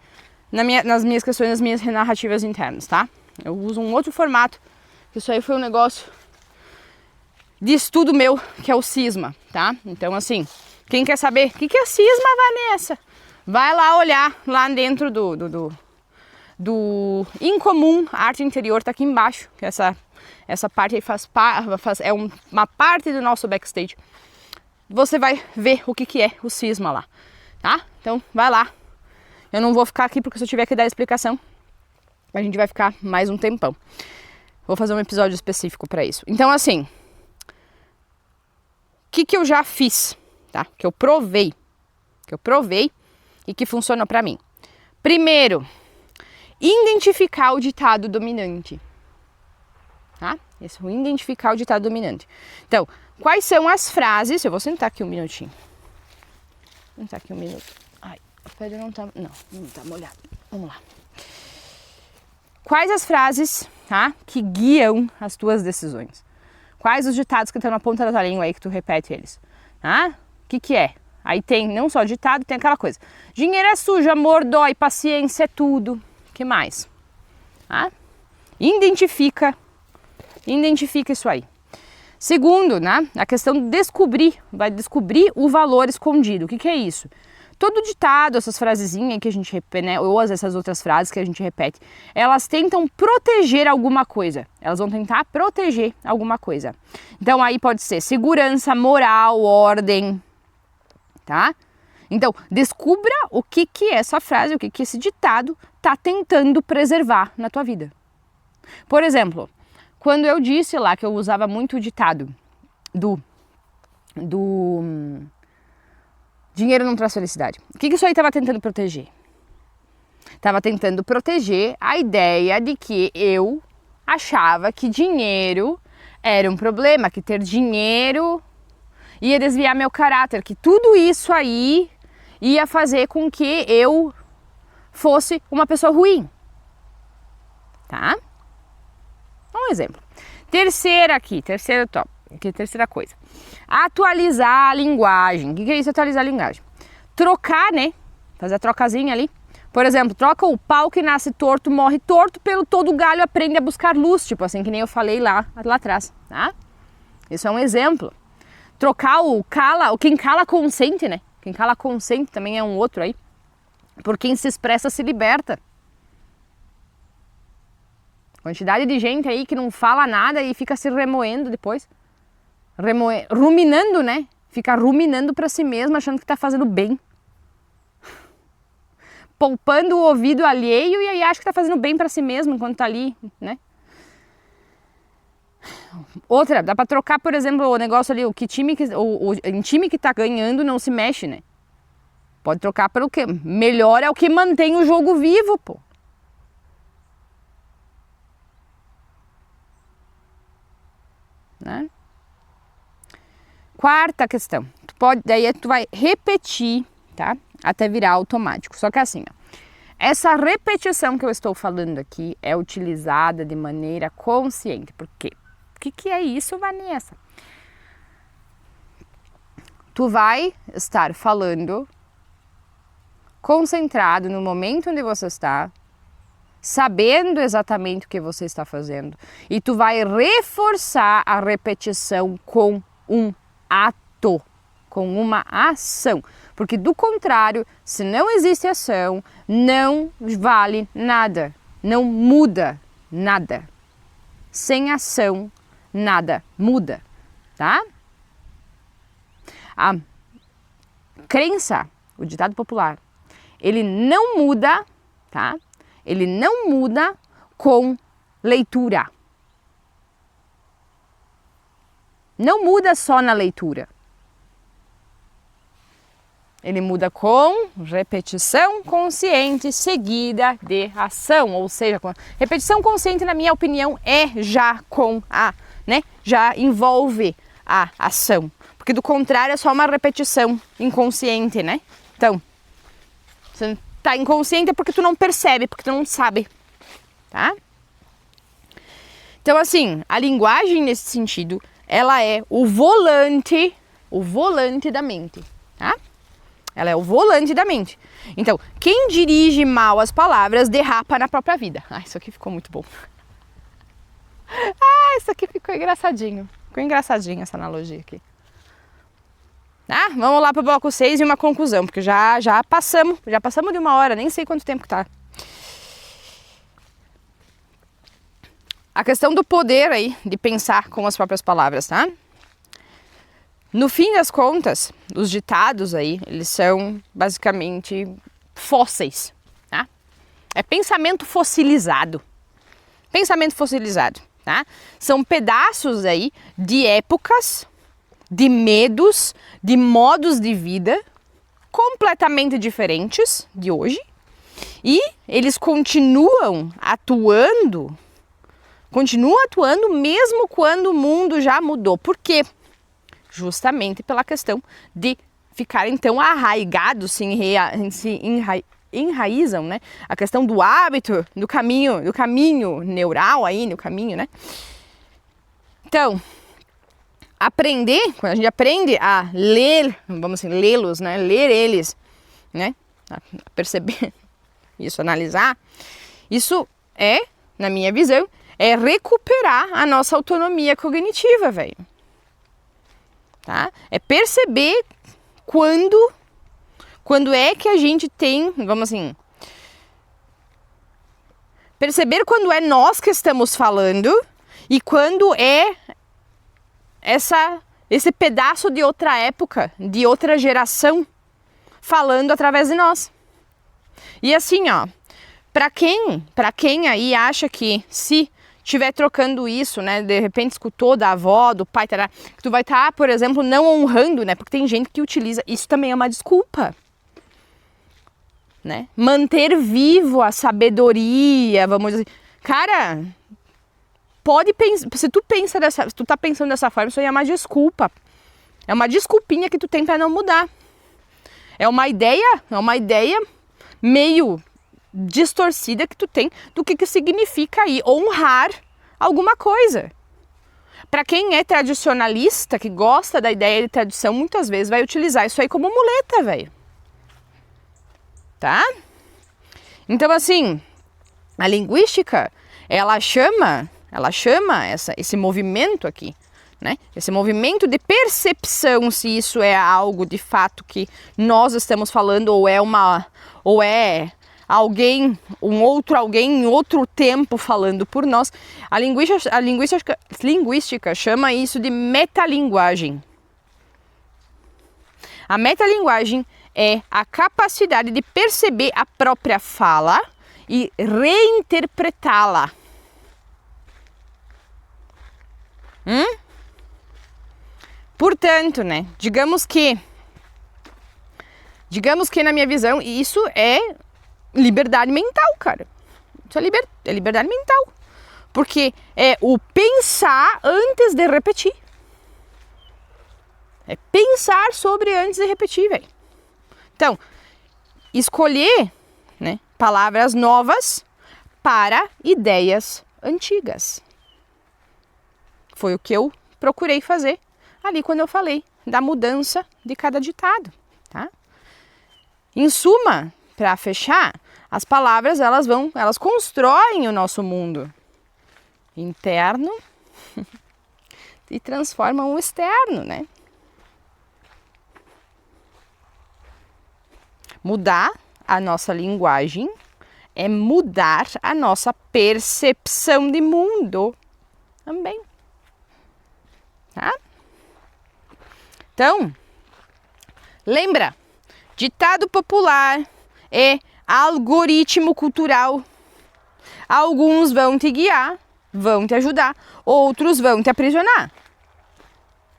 nas minhas questões, nas minhas narrativas internas, tá? Eu uso um outro formato, isso aí foi um negócio de estudo meu, que é o cisma, tá? Então, assim, quem quer saber o que é cisma, Vanessa? Vai lá olhar lá dentro do Incomum Arte Interior, tá aqui embaixo, que essa parte aí é uma parte do nosso backstage. Você vai ver o que é o cisma lá, tá? Então, vai lá. Eu não vou ficar aqui porque se eu tiver que dar explicação, a gente vai ficar mais um tempão. Vou fazer um episódio específico para isso. Então, assim, o que eu já fiz, tá? Que eu provei e que funcionou para mim. Primeiro, identificar o ditado dominante, tá? Esse é o identificar o ditado dominante. Então, quais são as frases? Eu vou sentar aqui um minutinho. Sentar aqui um minuto. Ai, a pedra não tá molhada. Vamos lá. Quais as frases, tá, que guiam as tuas decisões? Quais os ditados que estão na ponta da tua língua aí que tu repete eles? Tá? O que é? Aí tem não só ditado, tem aquela coisa. Dinheiro é sujo, amor dói, paciência é tudo. O que mais? Tá? Identifica isso aí. Segundo, né, a questão de vai descobrir o valor escondido. O que é isso? Todo ditado, essas frasezinhas que a gente repete, né, ou essas outras frases que a gente repete, elas tentam proteger alguma coisa. Elas vão tentar proteger alguma coisa. Então aí pode ser segurança, moral, ordem, tá? Então, descubra o que essa frase, o que esse ditado tá tentando preservar na tua vida. Por exemplo, quando eu disse lá que eu usava muito o ditado do dinheiro não traz felicidade. O que isso aí estava tentando proteger? Estava tentando proteger a ideia de que eu achava que dinheiro era um problema, que ter dinheiro ia desviar meu caráter, que tudo isso aí ia fazer com que eu fosse uma pessoa ruim. Tá? Um exemplo. Terceira coisa. Atualizar a linguagem. O que é isso, atualizar a linguagem? Trocar, né? Fazer a trocazinha ali. Por exemplo, troca o pau que nasce torto, morre torto, pelo todo galho aprende a buscar luz. Tipo assim, que nem eu falei lá atrás, tá? Isso é um exemplo. Trocar quem cala consente, né? Quem cala consente também é um outro aí. Por quem se expressa se liberta. Quantidade de gente aí que não fala nada e fica se remoendo depois. Ruminando, né? Fica ruminando pra si mesmo, achando que tá fazendo bem. Poupando o ouvido alheio e aí acha que tá fazendo bem pra si mesmo enquanto tá ali, né? Outra, dá pra trocar, por exemplo, o negócio ali, o time que tá ganhando não se mexe, né? Pode trocar pelo quê? Melhor é o que mantém o jogo vivo, pô. Né? Quarta questão, daí tu vai repetir, tá? Até virar automático. Só que assim, ó, essa repetição que eu estou falando aqui é utilizada de maneira consciente. Por quê? O que é isso, Vanessa? Tu vai estar falando concentrado no momento onde você está, sabendo exatamente o que você está fazendo, e tu vai reforçar a repetição com um ato, com uma ação, porque do contrário, se não existe ação, não vale nada, não muda nada. Sem ação, nada muda, tá? A crença, o ditado popular, ele não muda, tá? Ele não muda com leitura. Não muda só na leitura. Ele muda com repetição consciente seguida de ação, ou seja, repetição consciente, na minha opinião, é já com a, né? Já envolve a ação, porque do contrário é só uma repetição inconsciente, né? Então, você tá inconsciente é porque tu não percebe, porque tu não sabe, tá? Então, assim, a linguagem nesse sentido, ela é o volante da mente, tá? Ela é o volante da mente. Então, quem dirige mal as palavras derrapa na própria vida. Ah, isso aqui ficou muito bom. Ah, isso aqui ficou engraçadinho. Ficou engraçadinho essa analogia aqui. Ah, vamos lá para o bloco 6 e uma conclusão, porque já passamos de 1 hora, nem sei quanto tempo que tá. A questão do poder aí, de pensar com as próprias palavras, tá? No fim das contas, os ditados aí, eles são basicamente fósseis, tá? É pensamento fossilizado. Pensamento fossilizado, tá? São pedaços aí de épocas, de medos, de modos de vida completamente diferentes de hoje. E eles continuam atuando mesmo quando o mundo já mudou. Por quê? Justamente pela questão de ficarem tão arraigados, se enraizam, né? A questão do hábito, do caminho neural aí, no caminho, né? Então, quando a gente aprende a ler, vamos assim, lê-los, né? Ler eles, né? A perceber isso, analisar, isso é, na minha visão, é recuperar a nossa autonomia cognitiva, velho. Tá? É perceber quando é que a gente tem, vamos assim, perceber quando é nós que estamos falando e quando é esse pedaço de outra época, de outra geração, falando através de nós. E assim, ó, para quem aí acha que se estiver trocando isso, né, de repente escutou da avó, do pai, tará, que tu vai estar, por exemplo, não honrando, né, porque tem gente que utiliza, isso também é uma desculpa, né, manter vivo a sabedoria, vamos dizer, cara, pode pensar, se tu tá pensando dessa forma, isso aí é uma desculpa, é uma desculpinha que tu tem para não mudar, é uma ideia meio distorcida que tu tem do que significa aí honrar alguma coisa. Para quem é tradicionalista, que gosta da ideia de tradição, muitas vezes vai utilizar isso aí como muleta, velho. Tá? Então, assim, a linguística, ela chama esse movimento aqui, né? Esse movimento de percepção, se isso é algo de fato que nós estamos falando ou é alguém, um outro alguém em outro tempo falando por nós. A linguística chama isso de metalinguagem. A metalinguagem é a capacidade de perceber a própria fala e reinterpretá-la. Portanto, né, digamos que na minha visão, isso é liberdade mental, cara. Isso é liberdade mental. Porque é o pensar antes de repetir. É pensar sobre antes de repetir, velho. Então, escolher, né, palavras novas para ideias antigas. Foi o que eu procurei fazer ali quando eu falei da mudança de cada ditado, tá? Em suma, para fechar, as palavras elas constroem o nosso mundo interno e transformam o externo, né? Mudar a nossa linguagem é mudar a nossa percepção de mundo também, tá? Então, lembra, Ditado popular é algoritmo cultural. Alguns vão te guiar, vão te ajudar, outros vão te aprisionar.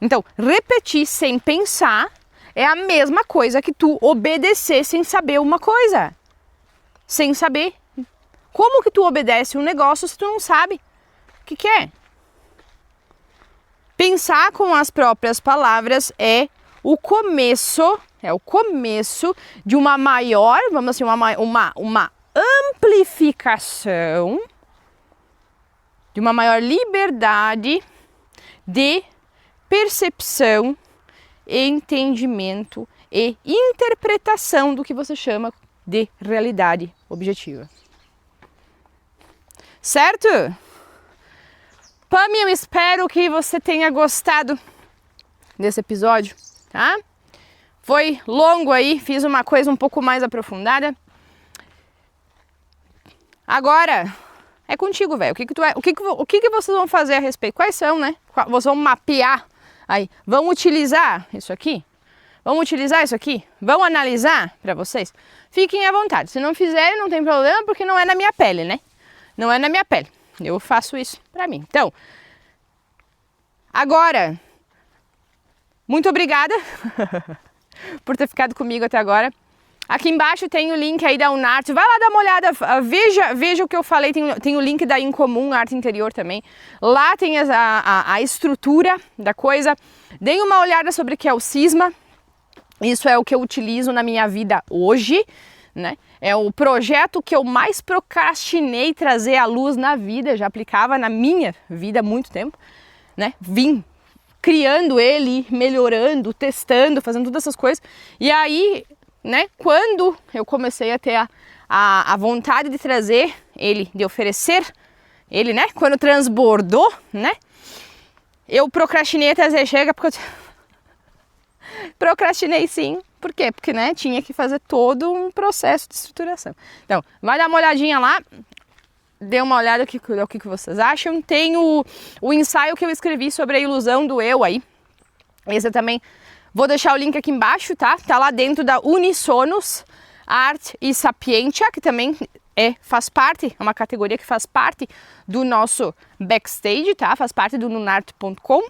Então, repetir sem pensar é a mesma coisa que tu obedecer sem saber uma coisa. Sem saber. Como que tu obedece um negócio se tu não sabe o que é? Pensar com as próprias palavras é o começo de uma maior, vamos assim, uma amplificação, de uma maior liberdade de percepção, entendimento e interpretação do que você chama de realidade objetiva. Certo? Pami, eu espero que você tenha gostado desse episódio, tá? Foi longo aí, fiz uma coisa um pouco mais aprofundada. Agora é contigo, velho. O que vocês vão fazer a respeito? Quais são, né? Vocês vão mapear aí. Vão utilizar isso aqui? Vão utilizar isso aqui? Vão analisar para vocês? Fiquem à vontade. Se não fizerem, não tem problema, porque não é na minha pele, né? Não é na minha pele. Eu faço isso para mim. Então, agora, muito obrigada por ter ficado comigo até agora. Aqui embaixo tem o link aí da Unarte. Vai lá dar uma olhada, veja o que eu falei. Tem o link da Incomum Arte Interior também. Lá tem a estrutura da coisa. Deem uma olhada sobre o que é o cisma. Isso é o que eu utilizo na minha vida hoje, né? É o projeto que eu mais procrastinei trazer à luz na vida. Já aplicava na minha vida há muito tempo, né? Vim criando ele, melhorando, testando, fazendo todas essas coisas. E aí, né, quando eu comecei a ter a vontade de trazer ele, de oferecer ele, né, quando transbordou, né, eu procrastinei a trazer, chega, porque eu procrastinei sim. Por quê? Porque, né, tinha que fazer todo um processo de estruturação. Então, vai dar uma olhadinha lá, dê uma olhada o que vocês acham. Tem o ensaio que eu escrevi sobre a ilusão do eu aí. Esse eu também vou deixar o link aqui embaixo, tá? Tá lá dentro da Unisonus, Arte e Sapientia, que também faz parte, é uma categoria que faz parte do nosso backstage, tá? Faz parte do nunarte.com.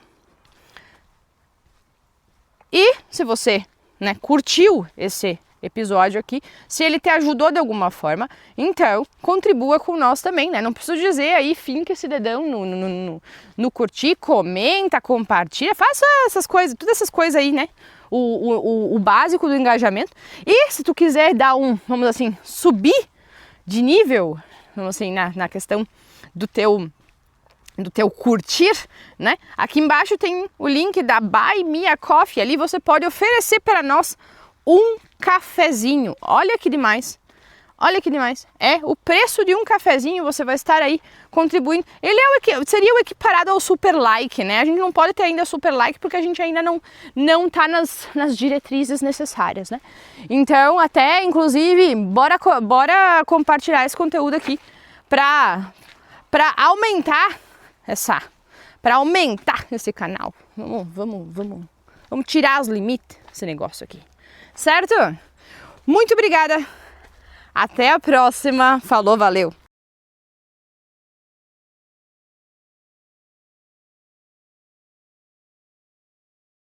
E se você, né, curtiu esse episódio aqui, se ele te ajudou de alguma forma, então contribua com nós também, né? Não preciso dizer aí, finca esse dedão no curtir, comenta, compartilha, faça essas coisas, todas essas coisas aí, né? O básico do engajamento. E se tu quiser dar vamos assim, subir de nível, vamos assim, na questão do teu curtir, né? Aqui embaixo tem o link da Buy Me a Coffee, ali você pode oferecer para nós um cafezinho. Olha que demais. Olha que demais. É o preço de um cafezinho, você vai estar aí contribuindo. Ele seria o equiparado ao super like, né? A gente não pode ter ainda super like porque a gente ainda não tá nas diretrizes necessárias, né? Então, até inclusive, bora compartilhar esse conteúdo aqui para aumentar esse canal. Vamos tirar os limites desse negócio aqui. Certo? Muito obrigada. Até a próxima. Falou, valeu.